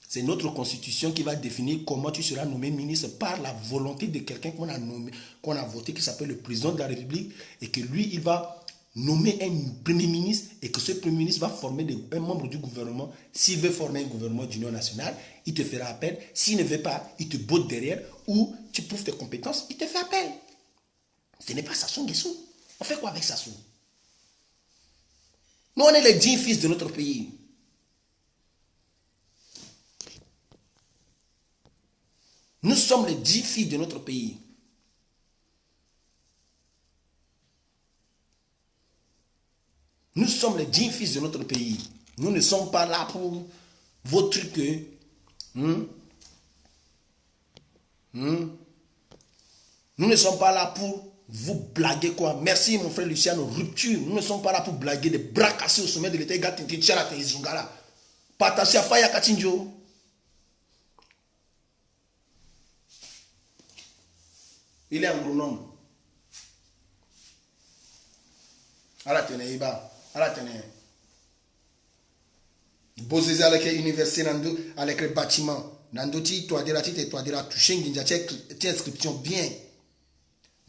Speaker 1: C'est notre constitution qui va définir comment tu seras nommé ministre par la volonté de quelqu'un qu'on a nommé, qu'on a voté, qui s'appelle le président de la République, et que lui, il va nommer un premier ministre, et que ce premier ministre va former un membre du gouvernement. S'il veut former un gouvernement d'union nationale, il te fera appel. S'il ne veut pas, il te botte derrière, ou tu prouves tes compétences, il te fait appel. Ce n'est pas Sassou Nguesso. On fait quoi avec Sassou? Nous, on est les 10 fils de notre pays. Nous sommes les 10 filles de notre pays. Nous sommes les 10 fils de notre pays. Nous ne sommes pas là pour vos trucs. Nous ne sommes pas là pour vous blaguer quoi. Merci mon frère Luciano, rupture. Nous ne sommes pas là pour blaguer, des bras cassés au sommet de l'état. Patasia Faya Katinjo. Il est agronome. Ala tene iba, ala tene. Bosez avec l'université nando, avec le bâtiment. Nando ti toi dira toucher nginja ti inscription bien.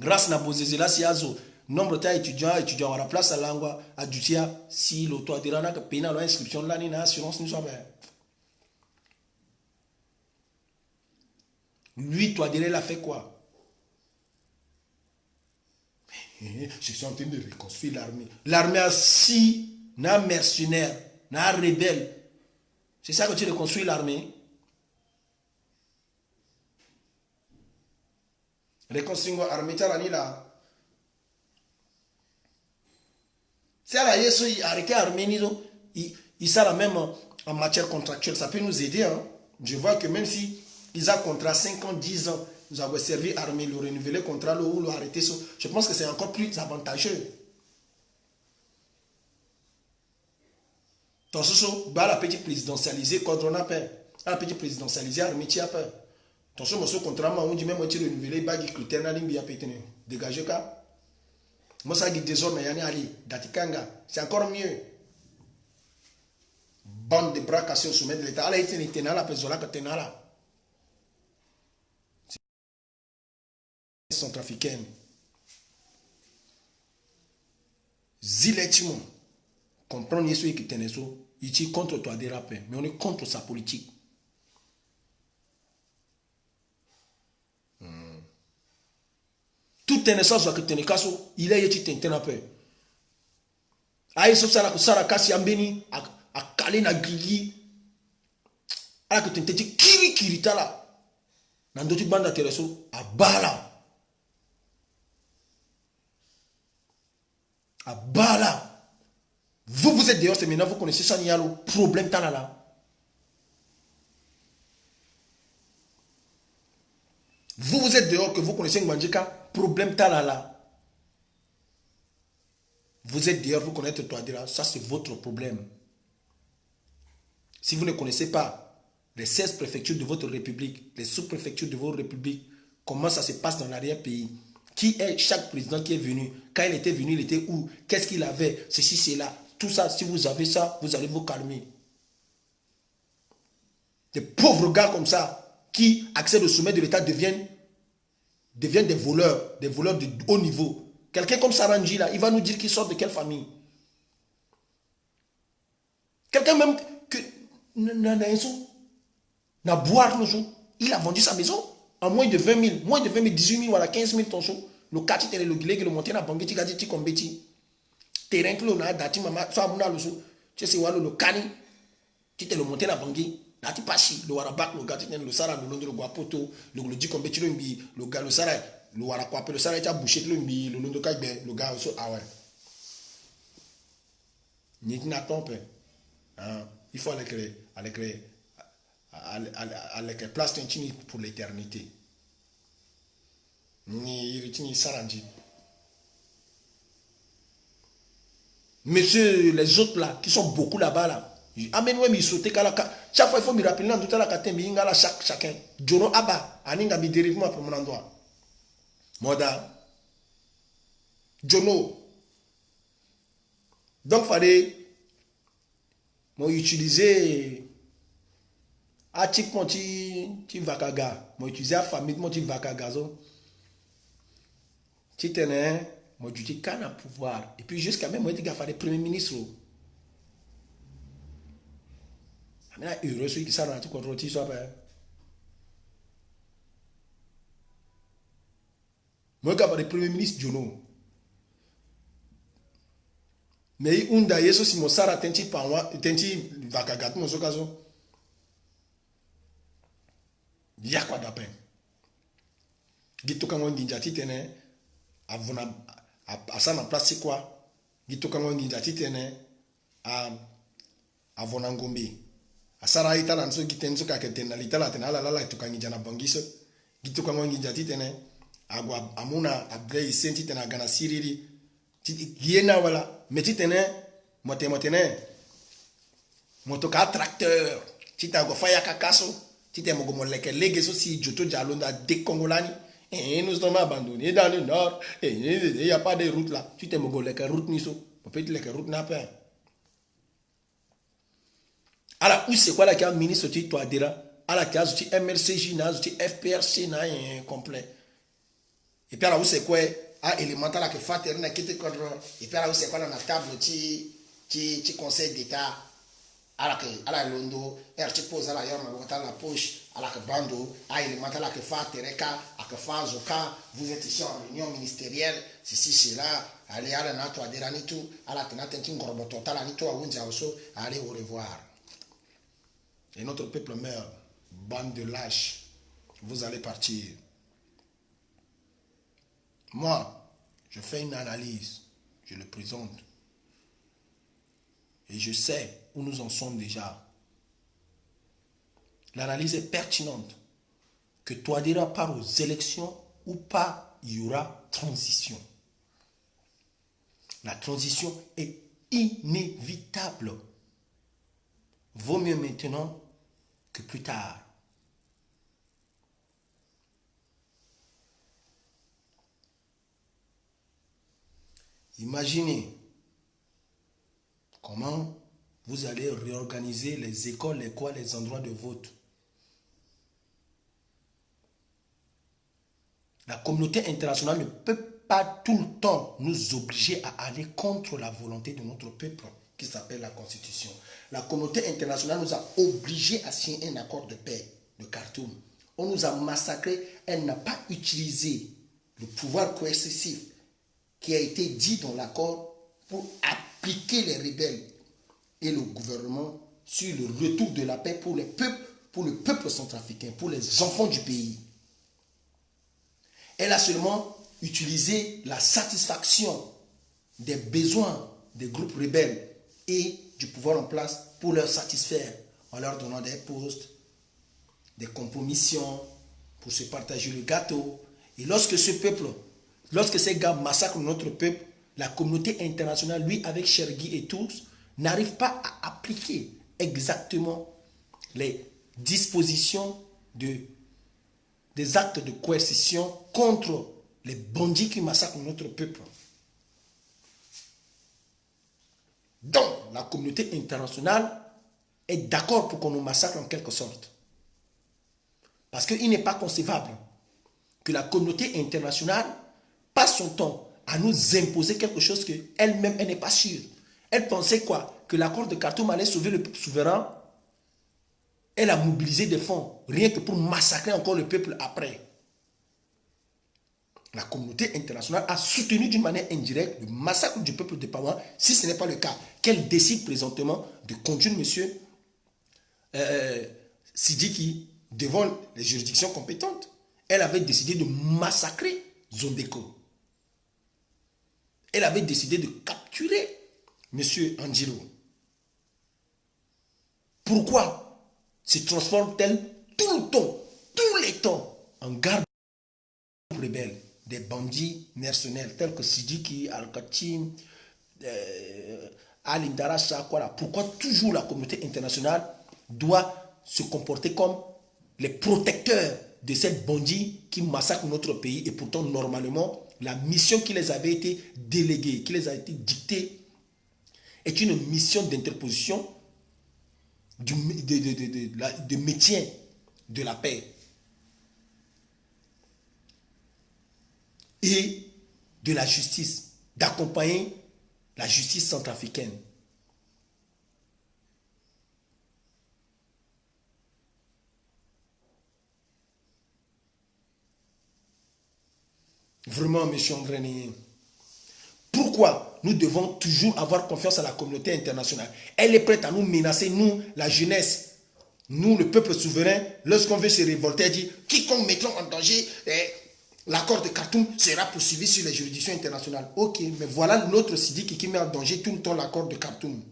Speaker 1: Grâce na bosez là si azo nombre ta étudiant à la place à langua à dutia si le toi dira na que pena l'inscription là ni na assurance ni soit ben. Lui toi dira il a fait quoi? Je suis en train de reconstruire l'armée. L'armée a si na mercenaires, na rebelles. C'est ça que tu reconstruis l'armée. Reconstruire l'armée, tu as là. C'est à la Yesu, arrêter l'armée, il sera même en matière contractuelle. Ça peut nous aider. Hein. Je vois que même si ils ont contrat 5 ans, 10 ans, nous avons servi l'armée, le renouveler contrat, ou le arrêter. Je pense que c'est encore plus avantageux. Ton sous la petite présidentialisée, contre on a peur. La petite présidentialisée, l'armée, tu as peur. Ton sous contrat, on dit même tu renouveler, il y a des critères, il y a des dégagez quoi. Moi, ça dit désormais, il y a des datikanga. C'est encore mieux. Bande de bras cassés au sommet de l'État. Elle a été tenue la personne que tenue là. Centrafricaine. Ziletimon. Comprendre ce qui tenait ça. Il est contre toi des rappels. Mais on est contre sa politique. Toute naissance que tenait kaso, il a été tenté un peu. Aïe, sauf ça, que Sarah Kassi Ambeni, à Kalé na Grigi, à que tenté Kiri Kiritala. Dans d'autres bandes d'intéressants, à Bala. À Bala. Vous êtes dehors, c'est maintenant, vous connaissez ça, il y a le problème là. Vous êtes dehors, que vous connaissez Ngwanjika, problème là. Vous êtes dehors, vous connaissez Touadéra, ça c'est votre problème. Si vous ne connaissez pas les 16 préfectures de votre république, les sous-préfectures de votre république, comment ça se passe dans l'arrière-pays, qui est chaque président qui est venu, quand il était venu, il était où, qu'est-ce qu'il avait, ceci, cela, tout ça, si vous avez ça, vous allez vous calmer. Des pauvres gars comme ça, qui accèdent au sommet de l'État deviennent des voleurs de haut niveau. Quelqu'un comme Saranji, là, il va nous dire qu'il sort de quelle famille. Quelqu'un même que n'a boire le jour, il a vendu sa maison en moins de 20 000, moins de 20 000, 18 000, voilà, 15 000 ton show. Le quartier, il est le guilé, le monté, la banque, il a dit, comme bêtis. Terrain que l'on a, dati, maman, soit mon le jour. Tu sais, le cani, tu te le monté, la banque, dati pachi, le warabak, le gars, le sara, le long de le guapoto, le dit comme bêtis, le gars, le sara, le warakwape, le sara, il a bouché, le long de le gars, aussi, ah ouais. N'y n'attend pas. Il faut aller créer place pour l'éternité. Ni Saranji. Monsieur, les autres là, qui sont beaucoup là-bas là. Amen, ouais, mais ils sautent chaque fois il faut me rappeler dans toute la catégorie, mais il y a chacun. Jono Abba, Aninga mi dérive-moi pour mon endroit. Moda. Jono. Donc, fallait utiliser à type mon petit vakaga. Moi utiliser à famille mon petit vakaga. Tu tenais, moi je dis qu'un pouvoir. Et puis jusqu'à même moi il a fallu premier ministre. Maintenant heureux celui qui s'en a tout contrôle tu soit pas. Moi il a fallu premier ministre Jono. Mais un d'ailleurs si mon sara tenti panwa tenti vakaga mon sokazo. Il y a quoi d'appel? Gito kango nginjati tene avona asa na place quoi? Gito kango nginjati tene avona ngombe Asara itala nso gitenzo ka ketena litala tena la tukangi jana bangiso. Gitu kwa ngi jati tene. Agwa amuna abre isenti tena gana siriri. Giena wala. Meti tene. Motene. Motoka tracteur. Tita go faya kakaso. Tita mogo moleke legeso si joto jalonda de Congolani. Et nous sommes abandonnés dans le nord. Et il n'y a pas de route là. Tu t'es mogo leke route niso. Peut-être leke route n'a pas. Alors, où c'est quoi la qui a ministre tu toi dira? Alors, qui a zouti MRCJ na zouti FPRC na complet. Et puis alors, où c'est quoi? Ah, élémentaire là que fait na kete contre. Et puis alors, où c'est quoi dans la table ti conseil d'état. Alors que ala londo, tu poses à la yorma la poche. Alors que bando, ah élémentaire là que fait tereka, à que fait zoka. Vous êtes ici en réunion ministérielle. Ceci, cela. Allez, allez, na toi dira ni tout. Alors que na tenkin gorboto tala ni tout à wunja oso. Allez, au revoir. Et notre peuple meurt. Bande de lâches. Vous allez partir. Moi, je fais une analyse. Je le présente. Et je sais où nous en sommes déjà. L'analyse est pertinente. Que Touadéra part aux élections ou pas, il y aura transition. La transition est inévitable. Vaut mieux maintenant que plus tard. Imaginez comment vous allez réorganiser les écoles, les endroits de vote. La communauté internationale ne peut pas tout le temps nous obliger à aller contre la volonté de notre peuple, qui s'appelle la Constitution. La communauté internationale nous a obligés à signer un accord de paix de Khartoum. On nous a massacrés. Elle n'a pas utilisé le pouvoir coercitif qui a été dit dans l'accord pour appliquer les rebelles et le gouvernement sur le retour de la paix pour le peuple centrafricain, pour les enfants du pays. Elle a seulement utilisé la satisfaction des besoins des groupes rebelles et du pouvoir en place pour leur satisfaire en leur donnant des postes, des compromissions pour se partager le gâteau. Et lorsque ces gars massacrent notre peuple, la communauté internationale, lui, avec Chergui et tous, n'arrive pas à appliquer exactement les dispositions des actes de coercition contre les bandits qui massacrent notre peuple. Donc, la communauté internationale est d'accord pour qu'on nous massacre en quelque sorte. Parce qu'il n'est pas concevable que la communauté internationale passe son temps à nous imposer quelque chose qu'elle-même, elle n'est pas sûre. Elle pensait quoi? Que l'accord de Khartoum allait sauver le peuple souverain. Elle a mobilisé des fonds, rien que pour massacrer encore le peuple après. La communauté internationale a soutenu d'une manière indirecte le massacre du peuple de Pawan, si ce n'est pas le cas, qu'elle décide présentement de conduire M. Sidiki devant les juridictions compétentes. Elle avait décidé de massacrer Zondeko. Elle avait décidé de capturer M. Angelo. Pourquoi se transforme-t-elle tout le temps, tous les temps, en garde rebelle, des bandits mercenaires tels que Sidiki, Al-Khatim, Al-Indara, Sakwara? Pourquoi toujours la communauté internationale doit se comporter comme les protecteurs de ces bandits qui massacrent notre pays? Et pourtant, normalement, la mission qui les avait été déléguée, qui les a été dictée, est une mission d'interposition de maintien de la paix et de la justice, d'accompagner la justice centrafricaine. Vraiment, M. André, pourquoi nous devons toujours avoir confiance à la communauté internationale? Elle est prête à nous menacer, nous, la jeunesse, nous, le peuple souverain, lorsqu'on veut se révolter, elle dit quiconque mettra en danger l'accord de Khartoum sera poursuivi sur les juridictions internationales. Ok, mais voilà l'autre Sidiki qui met en danger tout le temps l'accord de Khartoum.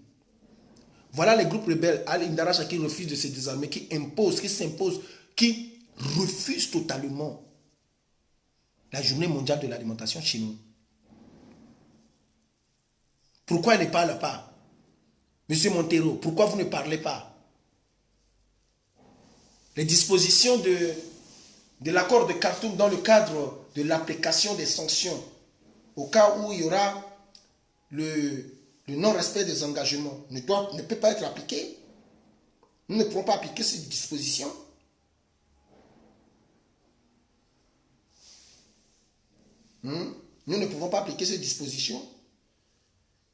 Speaker 1: Voilà les groupes rebelles, Al-Indaracha qui refuse de se désarmer, qui impose, qui s'impose, qui refuse totalement la journée mondiale de l'alimentation chez nous. Pourquoi il ne parle pas? Monsieur Montero, pourquoi vous ne parlez pas? Les dispositions de l'accord de Khartoum dans le cadre de l'application des sanctions, au cas où il y aura le non-respect des engagements, ne peut pas être appliqué. Nous ne pouvons pas appliquer ces dispositions. Nous ne pouvons pas appliquer ces dispositions.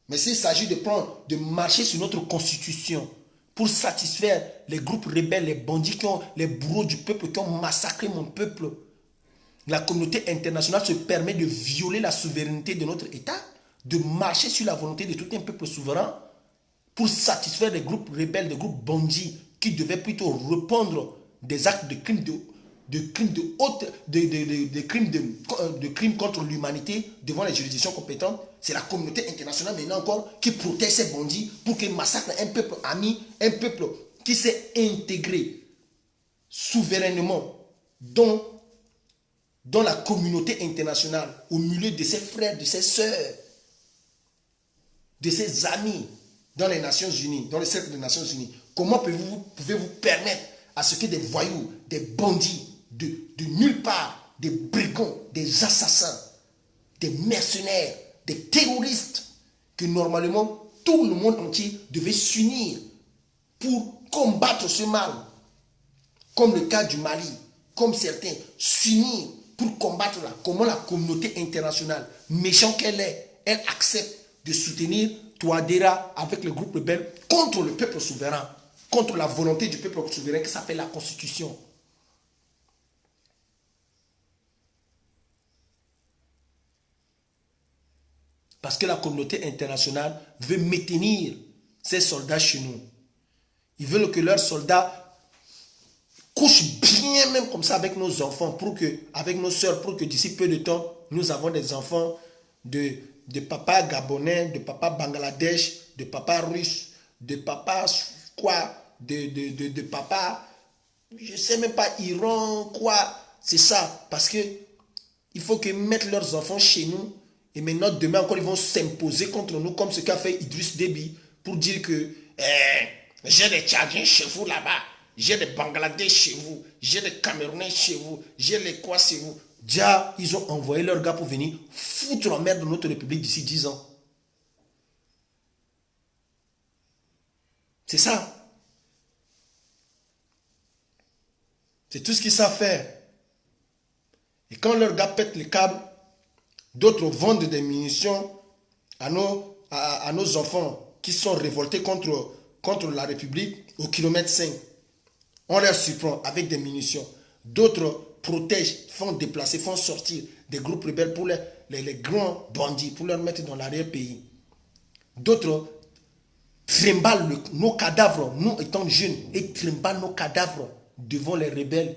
Speaker 1: Mais s'il s'agit de marcher sur notre constitution pour satisfaire les groupes rebelles, les bandits, les bourreaux du peuple qui ont massacré mon peuple, la communauté internationale se permet de violer la souveraineté de notre État, de marcher sur la volonté de tout un peuple souverain pour satisfaire les groupes rebelles, des groupes bandits qui devaient plutôt répondre des actes de crimes de crimes contre l'humanité devant les juridictions compétentes. C'est la communauté internationale maintenant encore qui protège ces bandits pour qu'ils massacrent un peuple ami, un peuple qui s'est intégré souverainement dans la communauté internationale, au milieu de ses frères, de ses sœurs, de ses amis dans les Nations Unies, dans le cercle des Nations Unies. Comment pouvez-vous permettre à ce que des voyous, des bandits de nulle part, des brigands, des assassins, des mercenaires, des terroristes, que normalement tout le monde entier devait s'unir pour combattre ce mal, comme le cas du Mali, comme certains, s'unir pour combattre là, comment la communauté internationale, méchant qu'elle est, elle accepte de soutenir Touadéra avec le groupe rebelle contre le peuple souverain, contre la volonté du peuple souverain qui s'appelle la Constitution. Parce que la communauté internationale veut maintenir ses soldats chez nous. Ils veulent que leurs soldats couchent bien même comme ça avec nos enfants, avec nos soeurs, pour que d'ici peu de temps, nous avons des enfants de papa gabonais, de papa bangladesh, de papa russe, de papa quoi, de papa, je ne sais même pas, Iran, quoi. C'est ça, parce que il faut qu'ils mettent leurs enfants chez nous. Et maintenant, demain encore, ils vont s'imposer contre nous, comme ce qu'a fait Idriss Déby, pour dire que j'ai des Tchadiens chez vous là-bas, j'ai des Bangladais chez vous, j'ai des Camerounais chez vous, j'ai les quoi chez vous. Déjà, ils ont envoyé leurs gars pour venir foutre en merde de notre République d'ici 10 ans. C'est ça. C'est tout ce qu'ils savent faire. Et quand leurs gars pètent les câbles, d'autres vendent des munitions à nos enfants qui sont révoltés contre la République au kilomètre 5. On les surprend avec des munitions. D'autres protègent, font déplacer, font sortir des groupes rebelles pour les grands bandits, pour leur mettre dans l'arrière-pays. D'autres trimballent nos cadavres, nous étant jeunes, et trimballent nos cadavres devant les rebelles.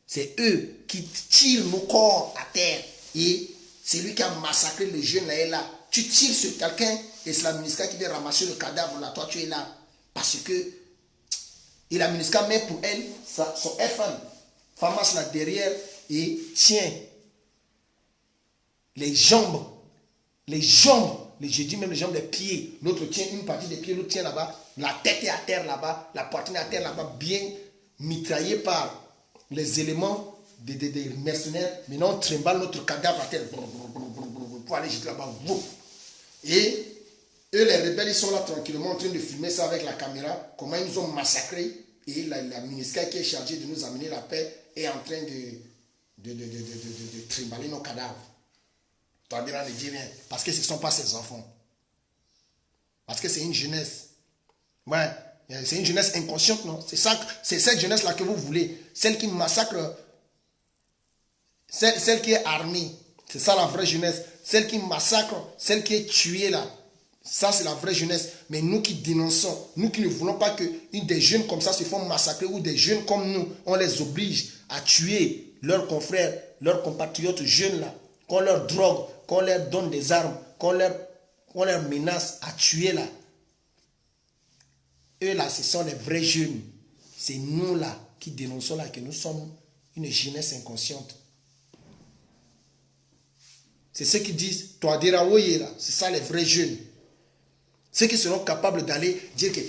Speaker 1: C'est eux qui tirent nos corps à terre. Et c'est lui qui a massacré le jeune là et là. Tu tires sur quelqu'un et c'est la MINUSCA qui vient ramasser le cadavre là. Toi, tu es là. Parce que et la MINUSCA met pour elle son F1. Famas là derrière et tient les jambes, je dis même les jambes, les pieds. L'autre tient une partie des pieds, l'autre tient là-bas. La tête est à terre là-bas, la poitrine est à terre là-bas, bien mitraillée par les éléments des mercenaires. Maintenant, on trimballe notre cadavre à terre pour aller jeter là-bas. Et eux, les rebelles, ils sont là tranquillement en train de filmer ça avec la caméra, comment ils nous ont massacrés. Et la MINUSCA qui est chargée de nous amener la paix est en train de trimballer nos cadavres. Touadéra ne dit rien. Parce que ce ne sont pas ses enfants. Parce que c'est une jeunesse. Ouais, c'est une jeunesse inconsciente, non? C'est cette jeunesse-là que vous voulez. Celle qui massacre, celle qui est armée. C'est ça la vraie jeunesse. Celle qui massacre, celle qui est tuée là. Ça, c'est la vraie jeunesse. Mais nous qui dénonçons, nous qui ne voulons pas que des jeunes comme ça se font massacrer ou des jeunes comme nous, on les oblige à tuer leurs confrères, leurs compatriotes jeunes là, qu'on leur drogue, qu'on leur donne des armes, qu'on leur menace à tuer là. Eux là, ce sont les vrais jeunes. C'est nous là qui dénonçons là que nous sommes une jeunesse inconsciente. C'est ceux qui disent, toi Diraoye là, c'est ça les vrais jeunes. Ceux qui seront capables d'aller dire que,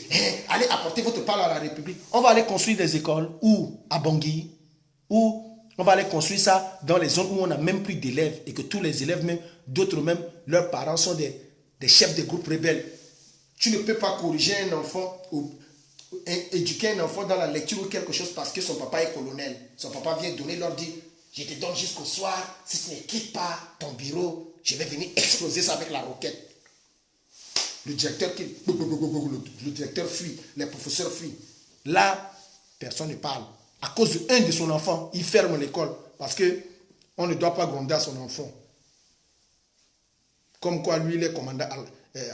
Speaker 1: allez apporter votre part à la République. On va aller construire des écoles, ou à Bangui, ou on va aller construire ça dans les zones où on n'a même plus d'élèves et que tous les élèves, même d'autres même, leurs parents sont des chefs de groupes rebelles. Tu ne peux pas corriger un enfant ou éduquer un enfant dans la lecture ou quelque chose parce que son papa est colonel. Son papa vient donner l'ordre, dit, je te donne jusqu'au soir, si tu ne quittes pas ton bureau, je vais venir exploser ça avec la roquette. Le directeur fuit, les professeurs fuient. Là, personne ne parle. À cause d'un de son enfant, il ferme l'école parce qu'on ne doit pas gronder à son enfant. Comme quoi, lui, il est commandant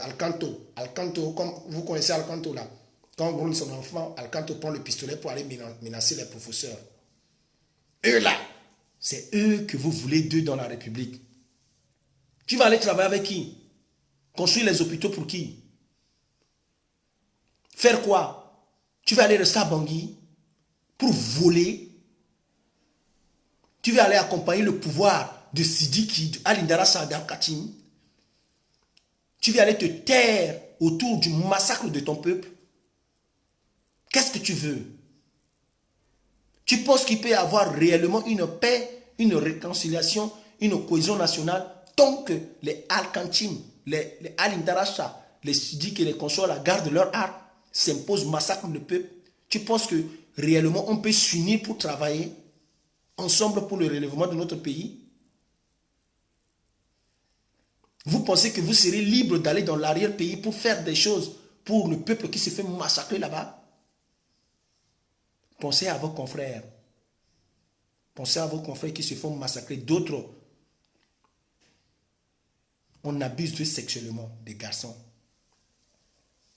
Speaker 1: Alcanto. Alcanto, comme vous connaissez Alcanto là. Quand on gronde son enfant, Alcanto prend le pistolet pour aller menacer les professeurs. Eux là, c'est eux que vous voulez d'eux dans la République. Tu vas aller travailler avec qui? Construire les hôpitaux pour qui? Faire quoi? Tu vas aller rester à Bangui pour voler? Tu vas aller accompagner le pouvoir de Sidiki, Alindara Sadar Katim? Tu vas aller te taire autour du massacre de ton peuple? Qu'est-ce que tu veux? Tu penses qu'il peut y avoir réellement une paix, une réconciliation, une cohésion nationale tant que les Al-Kantim, les Al-Indaracha, les Siddiq et les consorts, la garde de leur armes, s'imposent, massacrent le peuple? Tu penses que réellement on peut s'unir pour travailler ensemble pour le relèvement de notre pays? Vous pensez que vous serez libre d'aller dans l'arrière-pays pour faire des choses pour le peuple qui se fait massacrer là-bas? Pensez à vos confrères. Pensez à vos confrères qui se font massacrer. D'autres, on abuse d'eux sexuellement, des garçons.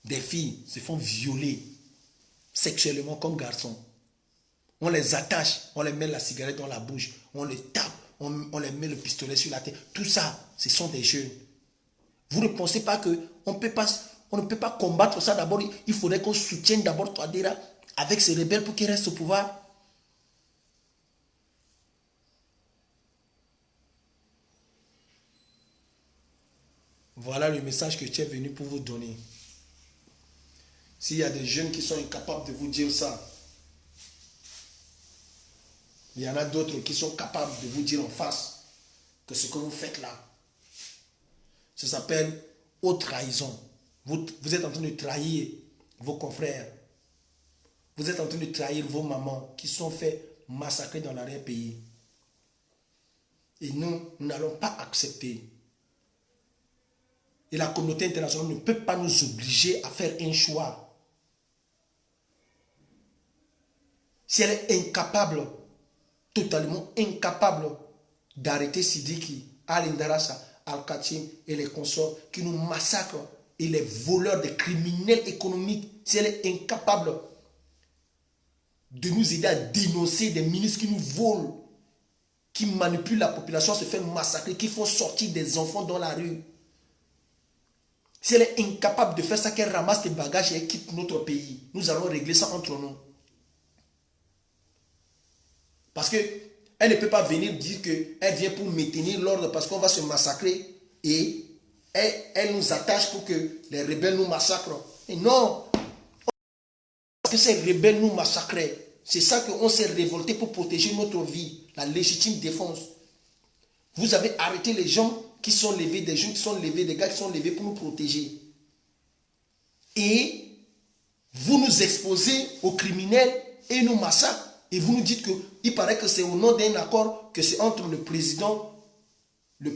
Speaker 1: Des filles se font violer sexuellement comme garçons. On les attache, on les met la cigarette dans la bouche, on les tape, on les met le pistolet sur la tête. Tout ça, ce sont des jeunes. Vous ne pensez pas qu'on ne peut pas combattre ça d'abord? Il faudrait qu'on soutienne d'abord Touadéra avec ces rebelles pour qu'ils restent au pouvoir. Voilà le message que tu es venu pour vous donner. S'il y a des jeunes qui sont incapables de vous dire ça, il y en a d'autres qui sont capables de vous dire en face que ce que vous faites là, ça s'appelle haute trahison. Vous êtes en train de trahir vos confrères. Vous êtes en train de trahir vos mamans qui sont fait massacrer dans l'arrière-pays. Et nous n'allons pas accepter. Et la communauté internationale ne peut pas nous obliger à faire un choix. Si elle est incapable, totalement incapable d'arrêter Sidiki, Al-Indarasa, Al-Katim et les consorts qui nous massacrent et les voleurs, des criminels économiques, si elle est incapable de nous aider à dénoncer des ministres qui nous volent, qui manipulent la population, se font massacrer, qui font sortir des enfants dans la rue. Si elle est incapable de faire ça, qu'elle ramasse tes bagages et elle quitte notre pays, nous allons régler ça entre nous. Parce qu'elle ne peut pas venir dire qu'elle vient pour maintenir l'ordre parce qu'on va se massacrer et elle nous attache pour que les rebelles nous massacrent. Et non, parce que ces rebelles nous massacraient. C'est ça qu'on s'est révolté pour protéger notre vie, la légitime défense. Vous avez arrêté les gens qui sont levés, des jeunes qui sont levés, des gars qui sont levés pour nous protéger. Et vous nous exposez aux criminels et nous massacrent. Et vous nous dites qu'il paraît que c'est au nom d'un accord, que c'est entre le président, les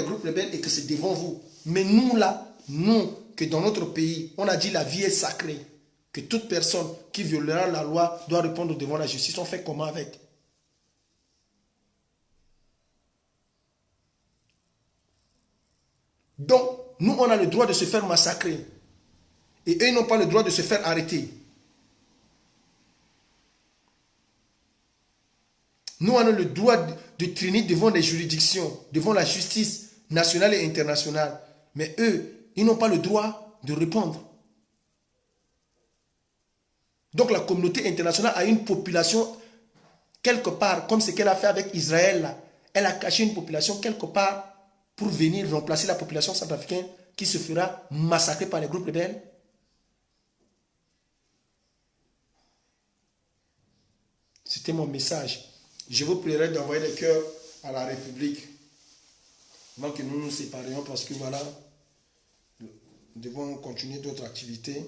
Speaker 1: groupes rebelles et que c'est devant vous. Mais nous là, nous, que dans notre pays, on a dit la vie est sacrée. Que toute personne qui violera la loi doit répondre devant la justice. On fait comment avec? Donc, nous, on a le droit de se faire massacrer. Et eux n'ont pas le droit de se faire arrêter. Nous, on a le droit de traîner devant les juridictions, devant la justice nationale et internationale. Mais eux, ils n'ont pas le droit de répondre. Donc la communauté internationale a une population quelque part, comme ce qu'elle a fait avec Israël là. Elle a caché une population quelque part pour venir remplacer la population centrafricaine qui se fera massacrer par les groupes rebelles. C'était mon message. Je vous prierai d'envoyer des cœurs à la République avant que nous nous séparions parce que voilà, nous devons continuer d'autres activités.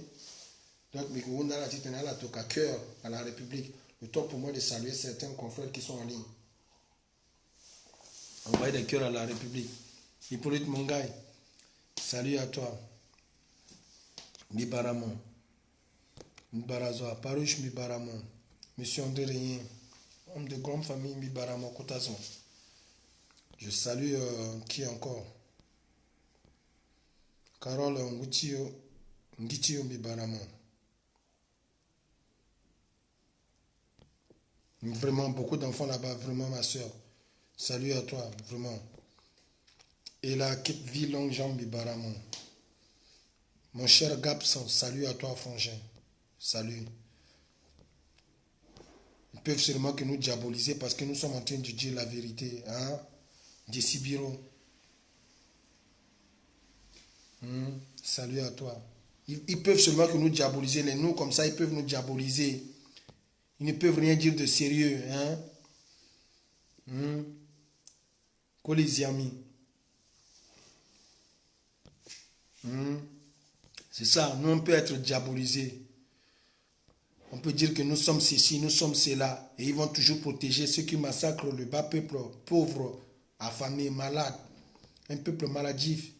Speaker 1: Donc, on a la cœur à la République. Le temps pour moi de saluer certains confrères qui sont en ligne. Envoyer des cœurs à la République. Hippolyte Mongaï, salut à toi. Mibaramon. Mibarazoa, Parouche Mibaramon. Monsieur André Rien, homme de grande famille Mibaramon, Kotazon. Je salue qui encore? Carole Ngitio Mibaramon. Vraiment, beaucoup d'enfants là-bas, vraiment ma soeur. Salut à toi, vraiment. Et la vie longue jambe Mibaramon. Mon cher Gabson, salut à toi, frangin. Salut. Ils peuvent seulement que nous diaboliser parce que nous sommes en train de dire la vérité. Hein? Dessibiro. Salut à toi. Ils peuvent seulement que nous diaboliser. Les nous, comme ça, ils peuvent nous diaboliser. Ils ne peuvent rien dire de sérieux. Hein? Les amis. C'est ça. Nous, on peut être diabolisés. On peut dire que nous sommes ceci, nous sommes cela. Et ils vont toujours protéger ceux qui massacrent le bas peuple, pauvre, affamé, malade. Un peuple maladif.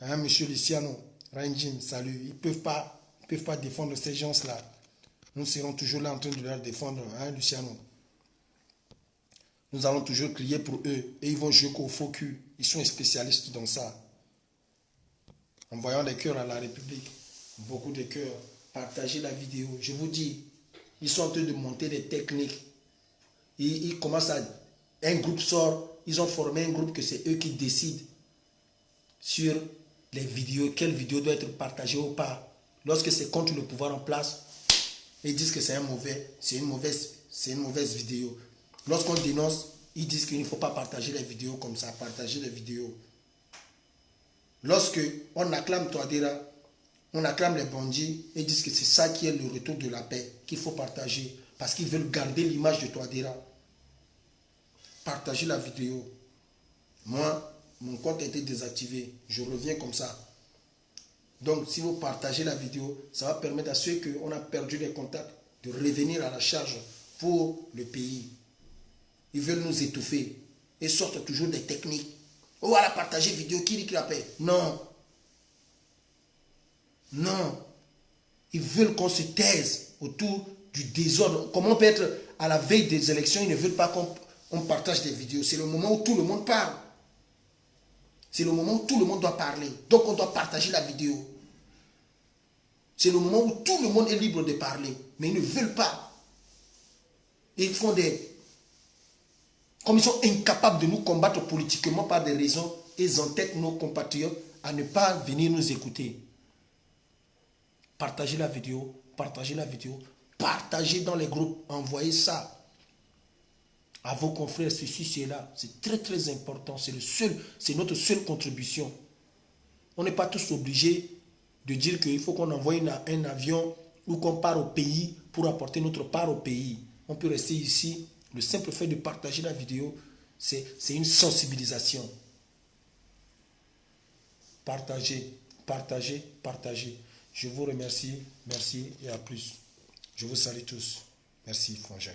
Speaker 1: Hein, monsieur Luciano, Ranjim, salut. Ils ne peuvent pas défendre ces gens-là. Nous serons toujours là en train de les défendre, hein, Luciano. Nous allons toujours crier pour eux. Et ils vont jouer qu'au faux cul. Ils sont spécialistes dans ça. Envoyons des cœurs à la République. Beaucoup de cœurs. Partagez la vidéo. Je vous dis, ils sont en train de monter des techniques. Ils commencent à... Un groupe sort. Ils ont formé un groupe que c'est eux qui décident sur les vidéos. Quelle vidéo doit être partagée ou pas. Lorsque c'est contre le pouvoir en place, ils disent que c'est une mauvaise vidéo. Lorsqu'on dénonce, ils disent qu'il ne faut pas partager les vidéos comme ça. Partager les vidéos. Lorsque on acclame Touadéra, on acclame les bandits et disent que c'est ça qui est le retour de la paix, qu'il faut partager. Parce qu'ils veulent garder l'image de Touadéra. Partagez la vidéo. Moi, mon compte a été désactivé. Je reviens comme ça. Donc, si vous partagez la vidéo, ça va permettre à ceux qui ont perdu les contacts de revenir à la charge pour le pays. Ils veulent nous étouffer et sortent toujours des techniques. Oh, voilà, partager vidéo, qui dit qu'il a paix? Non. Non. Ils veulent qu'on se taise autour du désordre. Comment on peut être à la veille des élections, ils ne veulent pas qu'on partage des vidéos. C'est le moment où tout le monde parle. C'est le moment où tout le monde doit parler. Donc on doit partager la vidéo. C'est le moment où tout le monde est libre de parler. Mais ils ne veulent pas. Ils font des... Comme ils sont incapables de nous combattre politiquement par des raisons, ils entêtent nos compatriotes à ne pas venir nous écouter. Partagez la vidéo, partagez la vidéo, partagez dans les groupes, envoyez ça à vos confrères, ceci, cela. C'est très très important, c'est notre seule contribution. On n'est pas tous obligés de dire qu'il faut qu'on envoie un avion ou qu'on part au pays pour apporter notre part au pays. On peut rester ici. Le simple fait de partager la vidéo, c'est une sensibilisation. Partagez, partagez, partagez. Je vous remercie. Merci et à plus. Je vous salue tous. Merci, frangin.